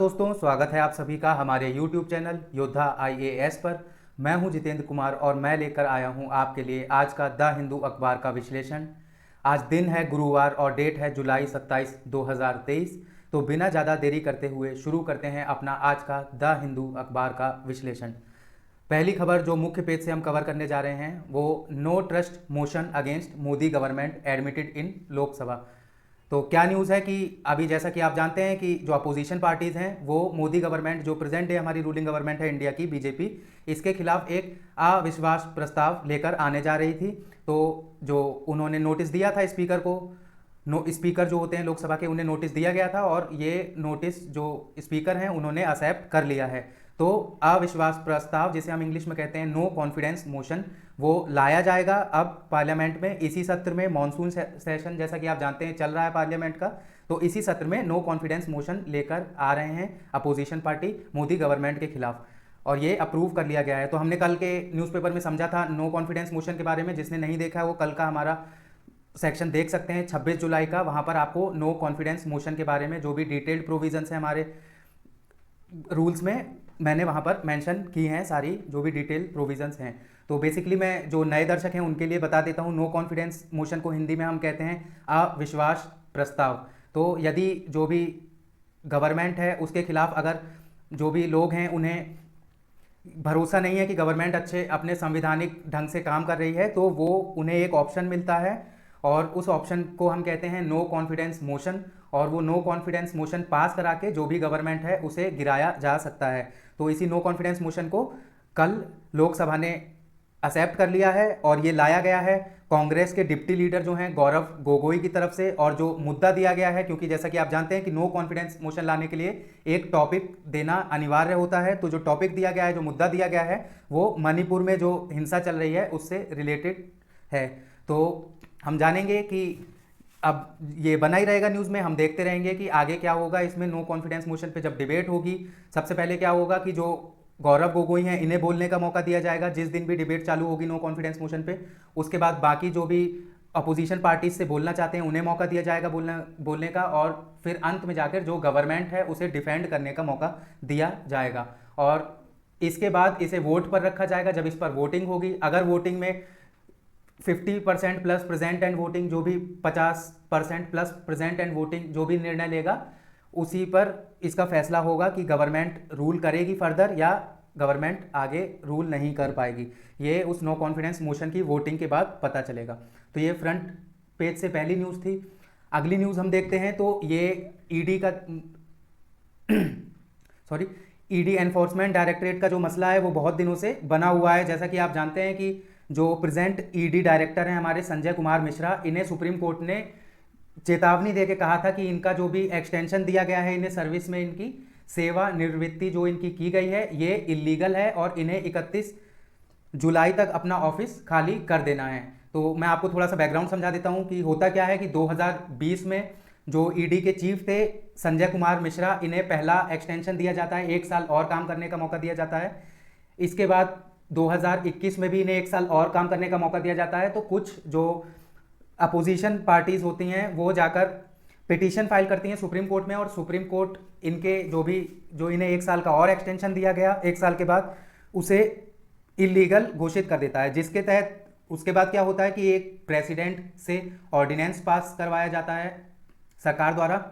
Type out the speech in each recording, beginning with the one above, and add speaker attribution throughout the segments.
Speaker 1: दोस्तों, स्वागत है आप सभी का हमारे YouTube चैनल योद्धा IAS पर। मैं हूं जितेंद्र कुमार और मैं लेकर आया हूं आपके लिए आज का द हिंदू अखबार का विश्लेषण। आज दिन है गुरुवार और डेट है जुलाई 27, 2023। तो बिना ज़्यादा देरी करते हुए शुरू करते हैं अपना आज का द हिंदू अखबार का विश्लेषण। पहली खबर जो मुख्य पेज से हम कवर करने जा रहे हैं वो no trust motion against Modi government admitted in Lok Sabha. तो क्या न्यूज़ है कि अभी जैसा कि आप जानते हैं कि जो अपोजिशन पार्टीज़ हैं वो मोदी गवर्नमेंट जो प्रेजेंट है हमारी रूलिंग गवर्नमेंट है इंडिया की बीजेपी, इसके खिलाफ एक अविश्वास प्रस्ताव लेकर आने जा रही थी। तो जो उन्होंने नोटिस दिया था स्पीकर को, स्पीकर जो होते हैं लोकसभा के उन्हें नोटिस दिया गया था और ये नोटिस जो स्पीकर हैं उन्होंने एक्सेप्ट कर लिया है। तो अविश्वास प्रस्ताव जिसे हम इंग्लिश में कहते हैं नो कॉन्फिडेंस मोशन, वो लाया जाएगा अब पार्लियामेंट में इसी सत्र में। मॉनसून सेशन जैसा कि आप जानते हैं चल रहा है पार्लियामेंट का, तो इसी सत्र में नो कॉन्फिडेंस मोशन लेकर आ रहे हैं अपोजिशन पार्टी मोदी गवर्नमेंट के खिलाफ और ये अप्रूव कर लिया गया है। तो हमने कल के न्यूज़पेपर में समझा था नो कॉन्फिडेंस मोशन के बारे में, जिसने नहीं देखा है वो कल का हमारा सेक्शन देख सकते हैं 26 जुलाई का। वहाँ पर आपको नो कॉन्फिडेंस मोशन के बारे में जो भी डिटेल्ड प्रोविजंस हैं हमारे रूल्स में, मैंने वहाँ पर मेंशन की हैं सारी जो भी डिटेल प्रोविजंस हैं। तो बेसिकली मैं जो नए दर्शक हैं उनके लिए बता देता हूँ, नो कॉन्फिडेंस मोशन को हिंदी में हम कहते हैं अविश्वास प्रस्ताव। तो यदि जो भी गवर्नमेंट है उसके खिलाफ अगर जो भी लोग हैं उन्हें भरोसा नहीं है कि गवर्नमेंट अच्छे अपने संवैधानिक ढंग से काम कर रही है, तो वो उन्हें एक ऑप्शन मिलता है और उस ऑप्शन को हम कहते हैं नो कॉन्फिडेंस मोशन। और वो नो कॉन्फिडेंस मोशन पास करा के जो भी गवर्नमेंट है उसे गिराया जा सकता है। तो इसी नो कॉन्फिडेंस मोशन को कल लोकसभा ने एक्सेप्ट कर लिया है और ये लाया गया है कांग्रेस के डिप्टी लीडर जो हैं गौरव गोगोई की तरफ से। और जो मुद्दा दिया गया है, क्योंकि जैसा कि आप जानते हैं कि नो कॉन्फिडेंस मोशन लाने के लिए एक टॉपिक देना अनिवार्य होता है, तो जो टॉपिक दिया गया है, जो मुद्दा दिया गया है वो मणिपुर में जो हिंसा चल रही है उससे रिलेटेड है। तो हम जानेंगे कि अब ये बना ही रहेगा न्यूज़ में, हम देखते रहेंगे कि आगे क्या होगा इसमें। नो कॉन्फिडेंस मोशन पे जब डिबेट होगी सबसे पहले क्या होगा कि जो गौरव गोगोई हैं इन्हें बोलने का मौका दिया जाएगा जिस दिन भी डिबेट चालू होगी नो कॉन्फिडेंस मोशन पे। उसके बाद बाकी जो भी अपोजिशन पार्टीज से बोलना चाहते हैं उन्हें मौका दिया जाएगा बोलने का, और फिर अंत में जाकर जो गवर्नमेंट है उसे डिफेंड करने का मौका दिया जाएगा। और इसके बाद इसे वोट पर रखा जाएगा जब इस पर वोटिंग होगी। अगर वोटिंग में 50% प्लस प्रेजेंट एंड वोटिंग, जो भी 50% प्लस प्रेजेंट एंड वोटिंग जो भी निर्णय लेगा उसी पर इसका फैसला होगा कि गवर्नमेंट रूल करेगी फर्दर या गवर्नमेंट आगे रूल नहीं कर पाएगी। ये उस नो कॉन्फिडेंस मोशन की वोटिंग के बाद पता चलेगा। तो ये फ्रंट पेज से पहली न्यूज़ थी। अगली न्यूज़ हम देखते हैं तो ये ईडी का ईडी एनफोर्समेंट डायरेक्टरेट का जो मसला है वो बहुत दिनों से बना हुआ है। जैसा कि आप जानते हैं कि जो प्रेजेंट ईडी डायरेक्टर हैं हमारे संजय कुमार मिश्रा, इन्हें सुप्रीम कोर्ट ने चेतावनी देके कहा था कि इनका जो भी एक्सटेंशन दिया गया है इन्हें सर्विस में, इनकी सेवा निवृत्ति जो इनकी की गई है ये इलीगल है और इन्हें 31 जुलाई तक अपना ऑफिस खाली कर देना है। तो मैं आपको थोड़ा सा बैकग्राउंड समझा देता हूँ कि होता क्या है कि 2020 में जो ईडी के चीफ थे संजय कुमार मिश्रा, इन्हें पहला एक्सटेंशन दिया जाता है, 1 साल और काम करने का मौका दिया जाता है। इसके बाद 2021 में भी इन्हें 1 साल और काम करने का मौका दिया जाता है। तो कुछ जो अपोजिशन पार्टीज होती हैं वो जाकर पिटीशन फाइल करती हैं सुप्रीम कोर्ट में और सुप्रीम कोर्ट इनके जो इन्हें 1 साल का और एक्सटेंशन दिया गया 1 साल के बाद उसे इलीगल घोषित कर देता है, जिसके तहत उसके बाद क्या होता है कि एक प्रेसिडेंट से ऑर्डिनेंस पास करवाया जाता है सरकार द्वारा,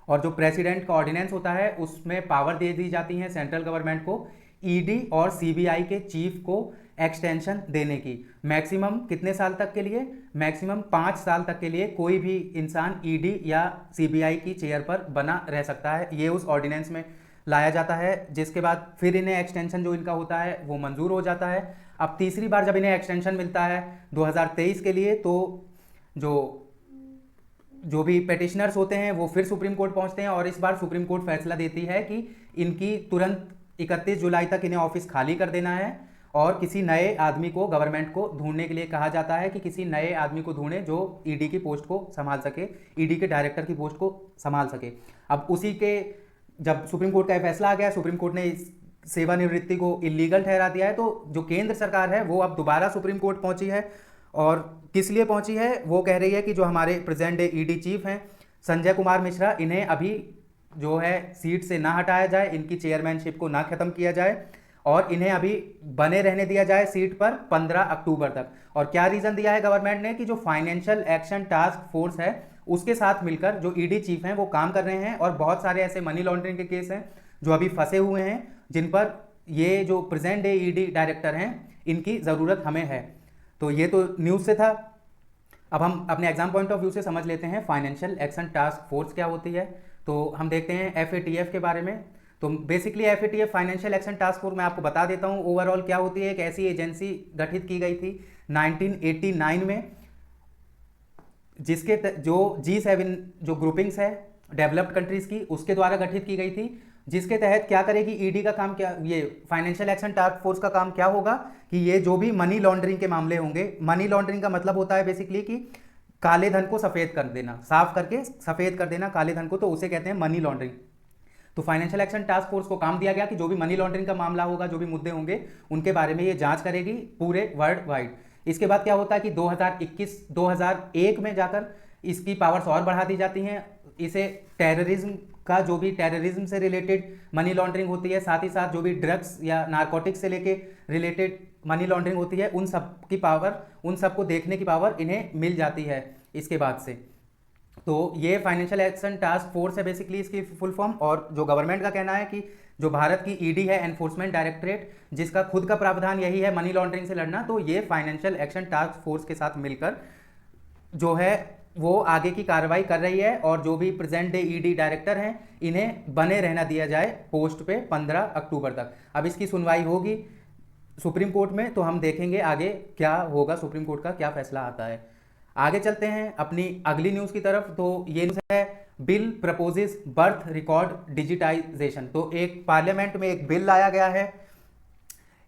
Speaker 1: और जो प्रेसिडेंट का ऑर्डिनेंस होता है उसमें पावर दे दी जाती है सेंट्रल गवर्नमेंट को ईडी और सीबीआई के चीफ को एक्सटेंशन देने की। मैक्सिमम कितने साल तक के लिए? मैक्सिमम 5 साल तक के लिए कोई भी इंसान ईडी या सीबीआई की चेयर पर बना रह सकता है। ये उस ऑर्डिनेंस में लाया जाता है, जिसके बाद फिर इन्हें एक्सटेंशन जो इनका होता है वो मंजूर हो जाता है। अब तीसरी बार जब इन्हें एक्सटेंशन मिलता है 2023 के लिए, तो जो भी पेटिशनर्स होते हैं वो फिर सुप्रीम कोर्ट पहुंचते हैं और इस बार सुप्रीम कोर्ट फैसला देती है कि इनकी तुरंत 31 जुलाई तक इन्हें ऑफिस खाली कर देना है और किसी नए आदमी को गवर्नमेंट को ढूंढने के लिए कहा जाता है कि किसी नए आदमी को ढूंढे जो ईडी की पोस्ट को संभाल सके, ईडी के डायरेक्टर की पोस्ट को संभाल सके। अब उसी के जब सुप्रीम कोर्ट का फैसला आ गया, सुप्रीम कोर्ट ने इस सेवानिवृत्ति को इलीगल ठहरा दिया है, तो जो केंद्र सरकार है वो अब दोबारा सुप्रीम कोर्ट पहुंची है। और किस लिए पहुंची है? वो कह रही है कि जो हमारे प्रेजेंट डे ईडी चीफ हैं संजय कुमार मिश्रा, इन्हें अभी जो है सीट से ना हटाया जाए, इनकी चेयरमैनशिप को ना खत्म किया जाए और इन्हें अभी बने रहने दिया जाए सीट पर 15 अक्टूबर तक। और क्या रीजन दिया है गवर्नमेंट ने कि जो फाइनेंशियल एक्शन टास्क फोर्स है उसके साथ मिलकर जो ईडी चीफ हैं वो काम कर रहे हैं और बहुत सारे ऐसे मनी लॉन्ड्रिंग के केस हैं जो अभी फंसे हुए हैं, जिन पर ये जो प्रेजेंट डे ईडी डायरेक्टर हैं इनकी ज़रूरत हमें है। तो ये तो न्यूज़ से था। अब हम अपने एग्जाम पॉइंट ऑफ व्यू से समझ लेते हैं फाइनेंशियल एक्शन टास्क फोर्स क्या होती है। तो हम देखते हैं FATF के बारे में। तो basically FATF financial action task force मैं आपको बता देता हूँ ओवरऑल क्या होती है। एक ऐसी एजेंसी गठित की गई थी 1989 में, जिसके जो G7 जो ग्रुपिंग्स है डेवलप्ड कंट्रीज की उसके द्वारा गठित की गई थी, जिसके तहत क्या करेगी ईडी का काम, क्या ये फाइनेंशियल एक्शन टास्क फोर्स का काम क्या होगा कि ये जो भी मनी लॉन्ड्रिंग के मामले होंगे, मनी लॉन्ड्रिंग का मतलब होता है बेसिकली कि काले धन को सफेद कर देना, साफ करके सफेद कर देना काले धन को, तो उसे कहते हैं मनी लॉन्ड्रिंग। तो फाइनेंशियल एक्शन टास्क फोर्स को काम दिया गया कि जो भी मनी लॉन्ड्रिंग का मामला होगा, जो भी मुद्दे होंगे उनके बारे में ये जांच करेगी पूरे वर्ल्ड वाइड। इसके बाद क्या होता है कि 2021-2001 में जाकर इसकी पावर्स और बढ़ा दी जाती हैं। इसे टेररिज्म का, जो भी टेररिज्म से रिलेटेड मनी लॉन्ड्रिंग होती है, साथ ही साथ जो भी ड्रग्स या नारकोटिक्स से लेके रिलेटेड मनी लॉन्ड्रिंग होती है, उन सब की पावर, उन सबको देखने की पावर इन्हें मिल जाती है इसके बाद से। तो ये फाइनेंशियल एक्शन टास्क फोर्स है बेसिकली इसकी फुल फॉर्म। और जो गवर्नमेंट का कहना है कि जो भारत की ईडी है, एनफोर्समेंट डायरेक्टरेट, जिसका खुद का प्रावधान यही है मनी लॉन्ड्रिंग से लड़ना, तो ये फाइनेंशियल एक्शन टास्क फोर्स के साथ मिलकर जो है वो आगे की कार्रवाई कर रही है और जो भी प्रेजेंट डे ईडी डायरेक्टर हैं इन्हें बने रहना दिया जाए पोस्ट पे 15 अक्टूबर तक। अब इसकी सुनवाई होगी सुप्रीम कोर्ट में, तो हम देखेंगे आगे क्या होगा, सुप्रीम कोर्ट का क्या फैसला आता है। आगे चलते हैं अपनी अगली न्यूज़ की तरफ। तो ये न्यूज़ है bill proposes birth record digitisation. तो एक पार्लियामेंट में एक बिल लाया गया है।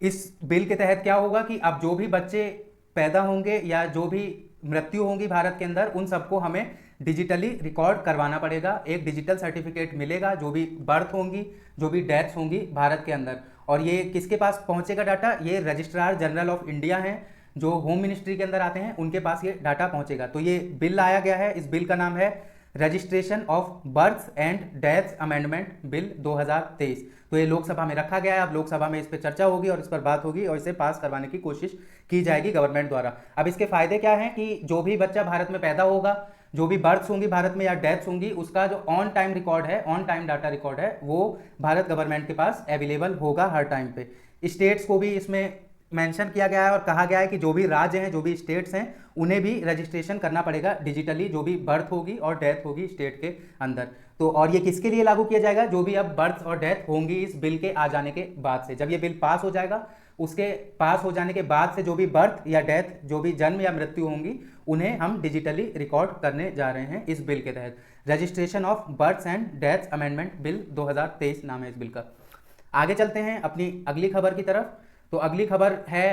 Speaker 1: इस बिल के तहत क्या होगा कि अब जो भी बच्चे पैदा होंगे या जो भी मृत्यु होंगी भारत के अंदर, उन सबको हमें डिजिटली रिकॉर्ड करवाना पड़ेगा। एक डिजिटल सर्टिफिकेट मिलेगा जो भी बर्थ होंगी, जो भी डेथ्स होंगी भारत के अंदर। और ये किसके पास पहुंचेगा डाटा? ये रजिस्ट्रार जनरल ऑफ इंडिया हैं जो होम मिनिस्ट्री के अंदर आते हैं, उनके पास ये डाटा पहुंचेगा। तो ये बिल लाया गया है। इस बिल का नाम है registration of birth and death amendment bill 2023। तो ये लोकसभा में रखा गया है। अब लोकसभा में इस पर चर्चा होगी और इस पर बात होगी और इसे पास करवाने की कोशिश की जाएगी गवर्नमेंट द्वारा। अब इसके फायदे क्या हैं कि जो भी बच्चा भारत में पैदा होगा, जो भी बर्थ्स होंगी भारत में या डेथ्स होंगी, उसका जो ऑन टाइम रिकॉर्ड है, ऑन टाइम डाटा रिकॉर्ड है, वो भारत गवर्नमेंट के पास अवेलेबल होगा हर टाइम पे। स्टेट्स को भी इसमें मेंशन किया गया है और कहा गया है कि जो भी राज्य हैं, जो भी स्टेट्स हैं, उन्हें भी रजिस्ट्रेशन करना पड़ेगा डिजिटली, जो भी बर्थ होगी और डेथ होगी स्टेट के अंदर। तो और ये किसके लिए लागू किया जाएगा? जो भी अब बर्थ और डेथ होंगी इस बिल के आ जाने के बाद से। जब ये बिल पास हो जाएगा, उसके पास हो जाने के बाद से जो भी बर्थ या डेथ, जो भी जन्म या मृत्यु होंगी, उन्हें हम डिजिटली रिकॉर्ड करने जा रहे हैं इस बिल के तहत। Registration of birth and death amendment bill 2023 नाम है इस बिल का। आगे चलते हैं अपनी अगली खबर की तरफ। तो अगली खबर है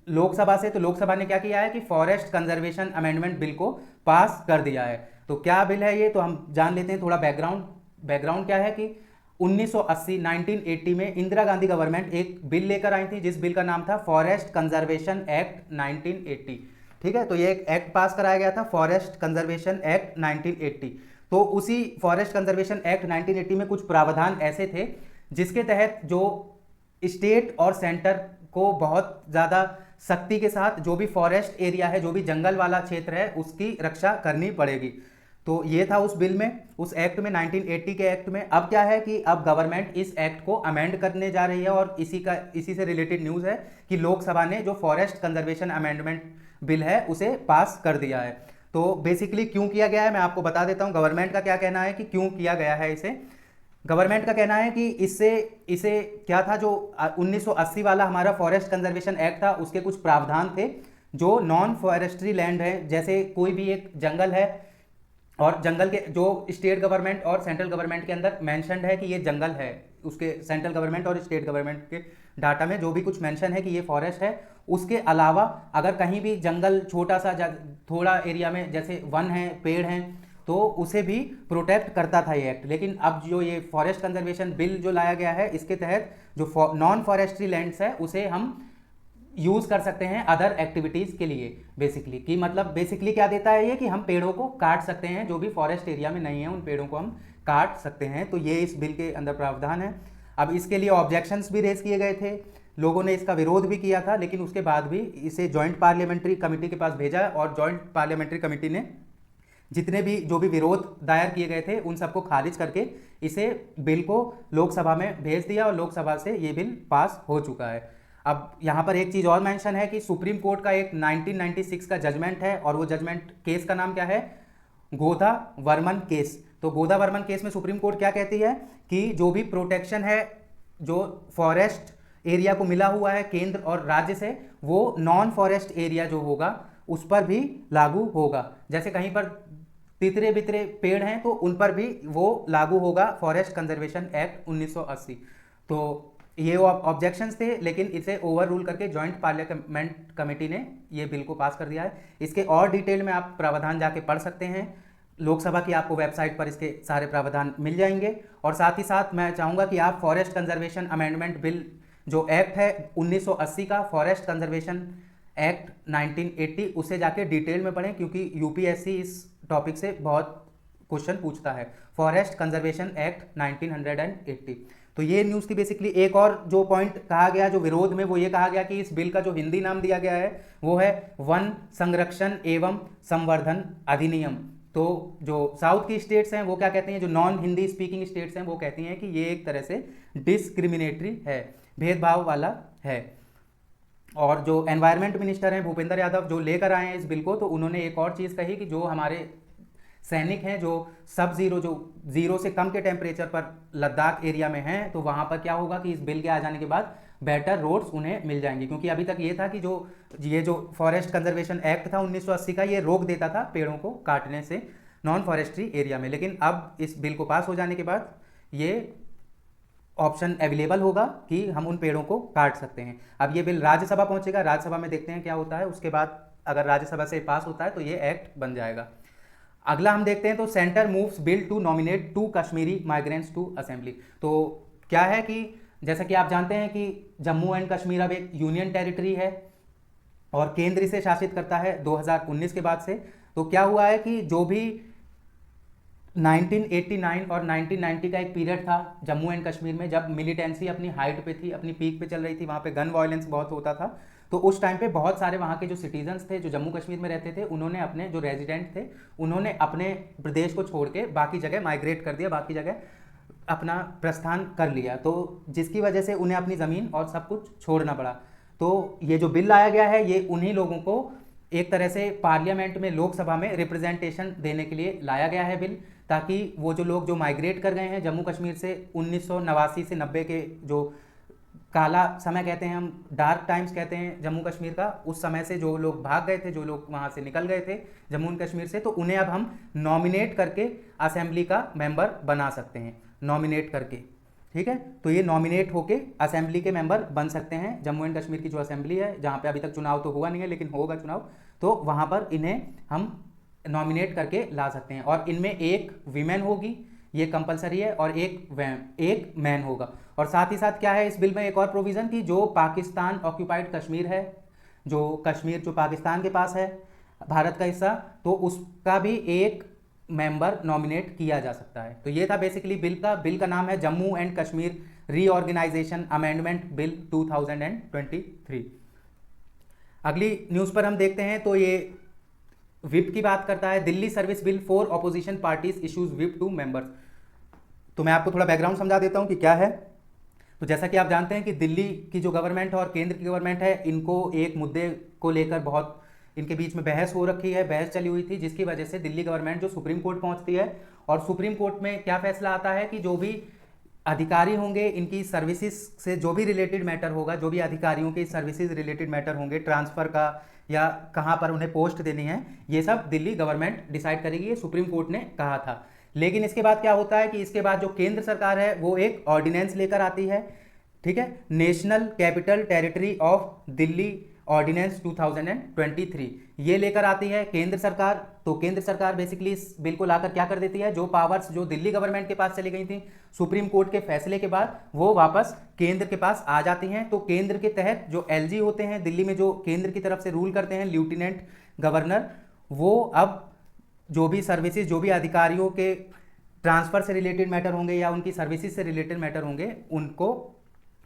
Speaker 1: लोकसभा से। तो लोकसभा ने क्या किया है कि फॉरेस्ट कंजर्वेशन अमेंडमेंट बिल को पास कर दिया है। तो क्या बिल है ये, तो हम जान लेते हैं थोड़ा बैकग्राउंड क्या है कि 1980 में इंदिरा गांधी गवर्नमेंट एक बिल लेकर आई थी, जिस बिल का नाम था फॉरेस्ट कंजर्वेशन एक्ट 1980। ठीक है, तो ये एक एक्ट पास कराया गया था, फॉरेस्ट कंजर्वेशन एक्ट 1980। तो उसी फॉरेस्ट कंजर्वेशन एक्ट 1980 में कुछ प्रावधान ऐसे थे जिसके तहत जो स्टेट और सेंटर को बहुत ज़्यादा सख्ती के साथ जो भी फॉरेस्ट एरिया है, जो भी जंगल वाला क्षेत्र है, उसकी रक्षा करनी पड़ेगी। तो ये था उस बिल में, उस एक्ट में, 1980 के एक्ट में। अब क्या है कि अब गवर्नमेंट इस एक्ट को अमेंड करने जा रही है और इसी से रिलेटेड न्यूज़ है कि लोकसभा ने जो फॉरेस्ट कंजर्वेशन अमेंडमेंट बिल है उसे पास कर दिया है। तो बेसिकली क्यों किया गया है मैं आपको बता देता हूँ। गवर्नमेंट का क्या कहना है कि क्यों किया गया है इसे। गवर्नमेंट का कहना है कि इसे क्या था, जो 1980 वाला हमारा फॉरेस्ट कंजर्वेशन एक्ट था, उसके कुछ प्रावधान थे जो नॉन फॉरेस्ट्री लैंड है, जैसे कोई भी एक जंगल है और जंगल के जो स्टेट गवर्नमेंट और सेंट्रल गवर्नमेंट के अंदर मेंशन्ड है कि ये जंगल है, उसके सेंट्रल गवर्नमेंट और स्टेट गवर्नमेंट के डाटा में जो भी कुछ मेंशन है कि ये फॉरेस्ट है, उसके अलावा अगर कहीं भी जंगल छोटा सा थोड़ा एरिया में जैसे वन है, पेड़ हैं, तो उसे भी प्रोटेक्ट करता था ये एक्ट। लेकिन अब जो ये फॉरेस्ट कंजर्वेशन बिल जो लाया गया है, इसके तहत जो नॉन फॉरेस्ट्री लैंड्स है उसे हम यूज़ कर सकते हैं अदर एक्टिविटीज़ के लिए। बेसिकली की मतलब बेसिकली क्या देता है ये कि हम पेड़ों को काट सकते हैं, जो भी फॉरेस्ट एरिया में नहीं है उन पेड़ों को हम काट सकते हैं। तो ये इस बिल के अंदर प्रावधान है। अब इसके लिए ऑब्जेक्शंस भी रेज किए गए थे, लोगों ने इसका विरोध भी किया था, लेकिन उसके बाद भी इसे जॉइंट पार्लियामेंट्री कमेटी के पास भेजा और जॉइंट पार्लियामेंट्री कमेटी ने जितने भी जो भी विरोध दायर किए गए थे उन सबको खारिज करके इसे बिल को लोकसभा में भेज दिया और लोकसभा से ये बिल पास हो चुका है। अब यहाँ पर एक चीज़ और मेंशन है कि सुप्रीम कोर्ट का एक 1996 का जजमेंट है और वो जजमेंट केस का नाम क्या है, गोदा वर्मन केस। तो गोदा वर्मन केस में सुप्रीम कोर्ट क्या कहती है कि जो भी प्रोटेक्शन है जो फॉरेस्ट एरिया को मिला हुआ है केंद्र और राज्य से, वो नॉन फॉरेस्ट एरिया जो होगा उस पर भी लागू होगा। जैसे कहीं पर तितरे बितरे पेड़ हैं तो उन पर भी वो लागू होगा फॉरेस्ट कंजर्वेशन एक्ट 1980। तो ये ऑब्जेक्शंस थे, लेकिन इसे ओवर रूल करके जॉइंट पार्लियामेंट कमेटी ने ये बिल को पास कर दिया है। इसके और डिटेल में आप प्रावधान जाके पढ़ सकते हैं, लोकसभा की आपको वेबसाइट पर इसके सारे प्रावधान मिल जाएंगे। और साथ ही साथ मैं चाहूँगा कि आप फॉरेस्ट कंजर्वेशन अमेंडमेंट बिल जो एक्ट है 1980 का, फॉरेस्ट कंजर्वेशन एक्ट 1980, उसे जाके डिटेल में पढ़ें, क्योंकि यूपीएससी इस टॉपिक से बहुत क्वेश्चन पूछता है। Forest conservation act 1980। तो ये न्यूज़ थी बेसिकली। एक और जो पॉइंट कहा गया जो विरोध में, वो ये कहा गया कि इस बिल का जो हिंदी नाम दिया गया है वो है वन संरक्षण एवं संवर्धन अधिनियम। तो जो साउथ की स्टेट्स हैं वो क्या कहती हैं, जो नॉन हिंदी स्पीकिंग स्टेट्स हैं वो कहती हैं कि ये एक तरह से डिस्क्रिमिनेटरी है, भेदभाव वाला है। और जो एनवायरनमेंट मिनिस्टर हैं भूपेंद्र यादव जो लेकर आए हैं इस बिल को, तो उन्होंने एक और चीज़ कही कि जो हमारे सैनिक हैं जो सब जीरो, जो जीरो से कम के टेम्परेचर पर लद्दाख एरिया में हैं, तो वहाँ पर क्या होगा कि इस बिल के आ जाने के बाद बेटर रोड्स उन्हें मिल जाएंगे। क्योंकि अभी तक ये था कि जो फॉरेस्ट कंजर्वेशन एक्ट था 1980 का, ये रोक देता था पेड़ों को काटने से नॉन फॉरेस्ट्री एरिया में, लेकिन अब इस बिल को पास हो जाने के बाद ये ऑप्शन अवेलेबल होगा कि हम उन पेड़ों को काट सकते हैं। अब ये बिल राज्यसभा पहुंचेगा, राज्यसभा में देखते हैं क्या होता है, उसके बाद अगर राज्यसभा से पास होता है तो ये एक्ट बन जाएगा। अगला हम देखते हैं, तो centre moves bill to nominate 2 Kashmiri migrants to assembly. तो क्या है कि जैसा कि आप जानते हैं कि जम्मू एंड कश्मीर अब एक यूनियन टेरिटरी है और केंद्र इसे शासित करता है 2019 के बाद से। तो क्या हुआ है कि जो भी 1989 और 1990 का एक पीरियड था जम्मू एंड कश्मीर में, जब मिलिटेंसी अपनी हाइट पे थी, अपनी पीक पे चल रही थी, वहाँ पे गन वायलेंस बहुत होता था। तो उस टाइम पे बहुत सारे वहाँ के जो सिटीजन्स थे जो जम्मू कश्मीर में रहते थे, उन्होंने अपने जो रेजिडेंट थे उन्होंने अपने प्रदेश को छोड़ के बाकी जगह माइग्रेट कर दिया, बाकी जगह अपना प्रस्थान कर लिया। तो जिसकी वजह से उन्हें अपनी ज़मीन और सब कुछ छोड़ना पड़ा। तो ये जो बिल लाया गया है ये उन्हीं लोगों को एक तरह से पार्लियामेंट में, लोकसभा में रिप्रेजेंटेशन देने के लिए लाया गया है बिल, ताकि वो जो लोग जो माइग्रेट कर गए हैं जम्मू कश्मीर से 1989 से 90 के जो काला समय कहते हैं, हम डार्क टाइम्स कहते हैं जम्मू कश्मीर का, उस समय से जो लोग भाग गए थे, जो लोग वहाँ से निकल गए थे जम्मू एंड कश्मीर से, तो उन्हें अब हम नॉमिनेट करके असेंबली का मेंबर बना सकते हैं, नॉमिनेट करके। ठीक है, तो ये नॉमिनेट होके असेंबली के मेंबर बन सकते हैं। जम्मू एंड कश्मीर की जो असेंबली है, जहाँ पे अभी तक चुनाव तो हुआ नहीं है लेकिन होगा चुनाव, तो वहाँ पर इन्हें हम नॉमिनेट करके ला सकते हैं। और इनमें एक वीमेन होगी, ये कंपलसरी है, और एक मैन होगा। और साथ ही साथ क्या है इस बिल में एक और प्रोविज़न की, जो पाकिस्तान ऑक्यूपाइड कश्मीर है, जो कश्मीर जो पाकिस्तान के पास है, भारत का हिस्सा, तो उसका भी एक मेंबर नॉमिनेट किया जा सकता है। तो ये था बेसिकली बिल का नाम है Jammu and Kashmir reorganisation amendment bill 2023। अगली न्यूज़ पर हम देखते हैं, तो ये विप की बात करता है। Delhi service bill 4 opposition parties issues whip to members. तो मैं आपको थोड़ा बैकग्राउंड समझा देता हूं कि क्या है। तो जैसा कि आप जानते हैं कि दिल्ली की जो गवर्नमेंट है और केंद्र की गवर्नमेंट है, इनको एक मुद्दे को लेकर बहुत इनके बीच में बहस हो रखी है, बहस चली हुई थी, जिसकी वजह से दिल्ली गवर्नमेंट जो सुप्रीम कोर्ट पहुंचती है, और सुप्रीम कोर्ट में क्या फैसला आता है कि जो भी अधिकारी होंगे, इनकी सर्विसेज से जो भी रिलेटेड मैटर होगा, जो भी अधिकारियों के सर्विसेज रिलेटेड मैटर होंगे, ट्रांसफ़र का या कहाँ पर उन्हें पोस्ट देनी है, ये सब दिल्ली गवर्नमेंट डिसाइड करेगी, ये सुप्रीम कोर्ट ने कहा था। लेकिन इसके बाद क्या होता है कि इसके बाद जो केंद्र सरकार है वो एक ऑर्डिनेंस लेकर आती है, ठीक है, national capital territory of Delhi ordinance 2023, ये लेकर आती है केंद्र सरकार। तो केंद्र सरकार बेसिकली इस बिल को लाकर क्या कर देती है, जो पावर्स जो दिल्ली गवर्नमेंट के पास चली गई थी सुप्रीम कोर्ट के फैसले के बाद, वो वापस केंद्र के पास आ जाती हैं। तो केंद्र के तहत जो एलजी होते हैं दिल्ली में, जो केंद्र की तरफ से रूल करते हैं, लेफ्टिनेंट गवर्नर, वो अब जो भी सर्विसेज, जो भी अधिकारियों के ट्रांसफ़र से रिलेटेड मैटर होंगे या उनकी सर्विसेज से रिलेटेड मैटर होंगे, उनको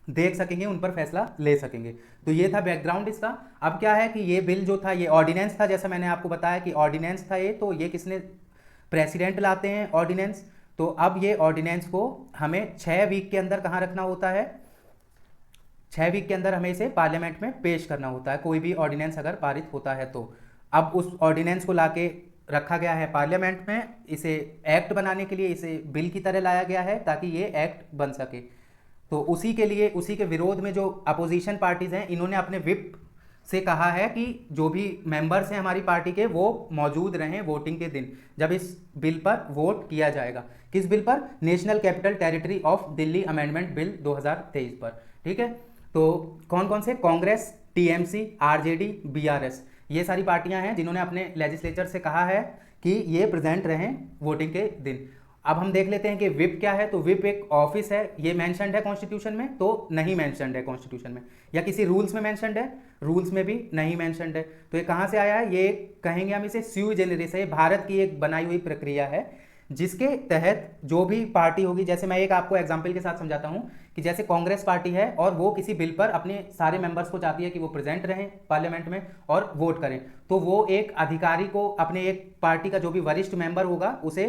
Speaker 1: देख सकेंगे, उन पर फैसला ले सकेंगे। तो ये था बैकग्राउंड इसका। अब क्या है कि ये बिल जो था, ये ऑर्डिनेंस था, जैसा मैंने आपको बताया कि ऑर्डिनेंस था ये। तो ये किसने, प्रेसिडेंट लाते हैं ऑर्डिनेंस। तो अब ये ऑर्डिनेंस को हमें 6 वीक के अंदर कहाँ रखना होता है, 6 वीक के अंदर हमें इसे पार्लियामेंट में पेश करना होता है, कोई भी ऑर्डिनेंस अगर पारित होता है तो। अब उस ऑर्डिनेंस को लाके रखा गया है पार्लियामेंट में, इसे एक्ट बनाने के लिए इसे बिल की तरह लाया गया है ताकि ये एक्ट बन सके। तो उसी के लिए, उसी के विरोध में जो अपोजिशन पार्टीज हैं, इन्होंने अपने विप से कहा है कि जो भी मेंबर्स हैं हमारी पार्टी के, वो मौजूद रहें वोटिंग के दिन जब इस बिल पर वोट किया जाएगा। किस बिल पर? National capital territory of Delhi amendment bill 2023 पर। ठीक है, तो कौन कौन से? कांग्रेस, टीएमसी, आरजेडी, बीआरएस, ये सारी पार्टियां हैं जिन्होंने अपने लेजिस्लेचर से कहा है कि ये प्रेजेंट रहें वोटिंग के दिन। अब हम देख लेते हैं कि विप क्या है। तो विप एक ऑफिस है, ये मेंशन्ड है कॉन्स्टिट्यूशन में? तो नहीं मेंशन्ड है कॉन्स्टिट्यूशन में। या किसी रूल्स में मेंशन्ड है? रूल्स में भी नहीं मेंशन्ड है। तो ये कहाँ से आया है? ये कहेंगे हम इसे स्यू जेनरिस है, भारत की एक बनाई हुई प्रक्रिया है जिसके तहत जो भी पार्टी होगी, जैसे मैं एक आपको एग्जाम्पल के साथ समझाता हूँ कि जैसे कांग्रेस पार्टी है और वो किसी बिल पर अपने सारे मेंबर्स को चाहती है कि वो प्रेजेंट रहें पार्लियामेंट में और वोट करें, तो वो एक अधिकारी को, अपने एक पार्टी का जो भी वरिष्ठ मेंबर होगा उसे,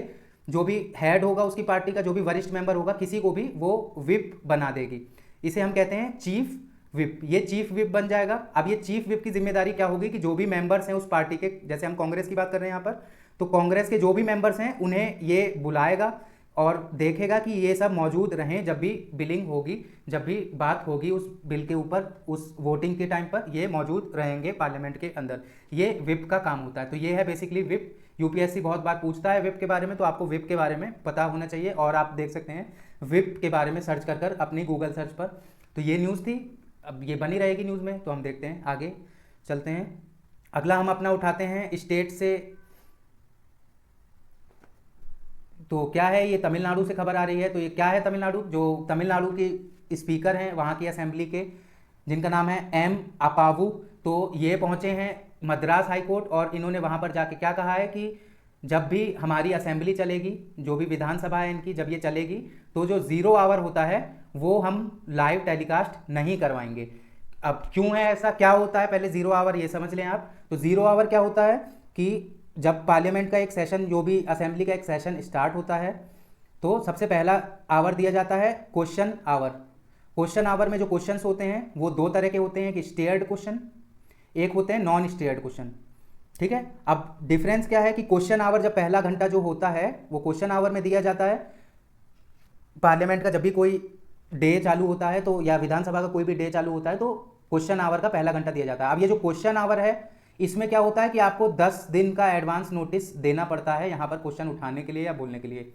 Speaker 1: जो भी हेड होगा उसकी पार्टी का, जो भी वरिष्ठ मेंबर होगा, किसी को भी वो विप बना देगी। इसे हम कहते हैं चीफ विप। ये चीफ विप बन जाएगा। अब ये चीफ विप की जिम्मेदारी क्या होगी कि जो भी मेंबर्स हैं उस पार्टी के, जैसे हम कांग्रेस की बात कर रहे हैं यहाँ पर, तो कांग्रेस के जो भी मेंबर्स हैं उन्हें ये बुलाएगा और देखेगा कि ये सब मौजूद रहें जब भी बिलिंग होगी, जब भी बात होगी उस बिल के ऊपर, उस वोटिंग के टाइम पर ये मौजूद रहेंगे पार्लियामेंट के अंदर। ये विप का काम होता है। तो ये है बेसिकली विप। यूपीएससी बहुत बार पूछता है विप के बारे में, तो आपको विप के बारे में पता होना चाहिए। और आप देख सकते हैं विप के बारे में सर्च कर कर अपनी गूगल सर्च पर। तो ये न्यूज़ थी, अब ये बनी रहेगी न्यूज़ में। तो हम देखते हैं, आगे चलते हैं। अगला हम अपना उठाते हैं स्टेट से। तो क्या है, ये तमिलनाडु से खबर आ रही है। तो ये क्या है तमिलनाडु, जो तमिलनाडु के स्पीकर हैं वहाँ की असेंबली के, जिनका नाम है एम अपावू, तो ये पहुँचे हैं मद्रास हाई कोर्ट और इन्होंने वहाँ पर जाके क्या कहा है कि जब भी हमारी असेंबली चलेगी, जो भी विधानसभा है इनकी, जब ये चलेगी तो जो 0 आवर होता है वो हम लाइव टेलीकास्ट नहीं करवाएंगे। अब क्यों है ऐसा, क्या होता है, पहले 0 आवर ये समझ लें आप। तो 0 आवर क्या होता है कि जब पार्लियामेंट का एक सेशन, जो भी असेंबली का एक सेशन स्टार्ट होता है, तो सबसे पहला आवर दिया जाता है क्वेश्चन आवर। क्वेश्चन आवर में जो क्वेश्चंस होते हैं वो 2 तरह के होते हैं, कि स्टेयर्ड क्वेश्चन, एक होते हैं नॉन स्टेयर्ड क्वेश्चन। ठीक है, अब डिफरेंस क्या है कि क्वेश्चन आवर जब पहला घंटा जो होता है वो क्वेश्चन आवर में दिया जाता है पार्लियामेंट का, जब भी कोई डे चालू होता है तो, या विधानसभा का कोई भी डे चालू होता है तो क्वेश्चन आवर का पहला घंटा दिया जाता है। अब ये जो क्वेश्चन आवर है इसमें क्या होता है कि आपको 10 दिन का एडवांस नोटिस देना पड़ता है यहाँ पर क्वेश्चन उठाने के लिए या बोलने के लिए।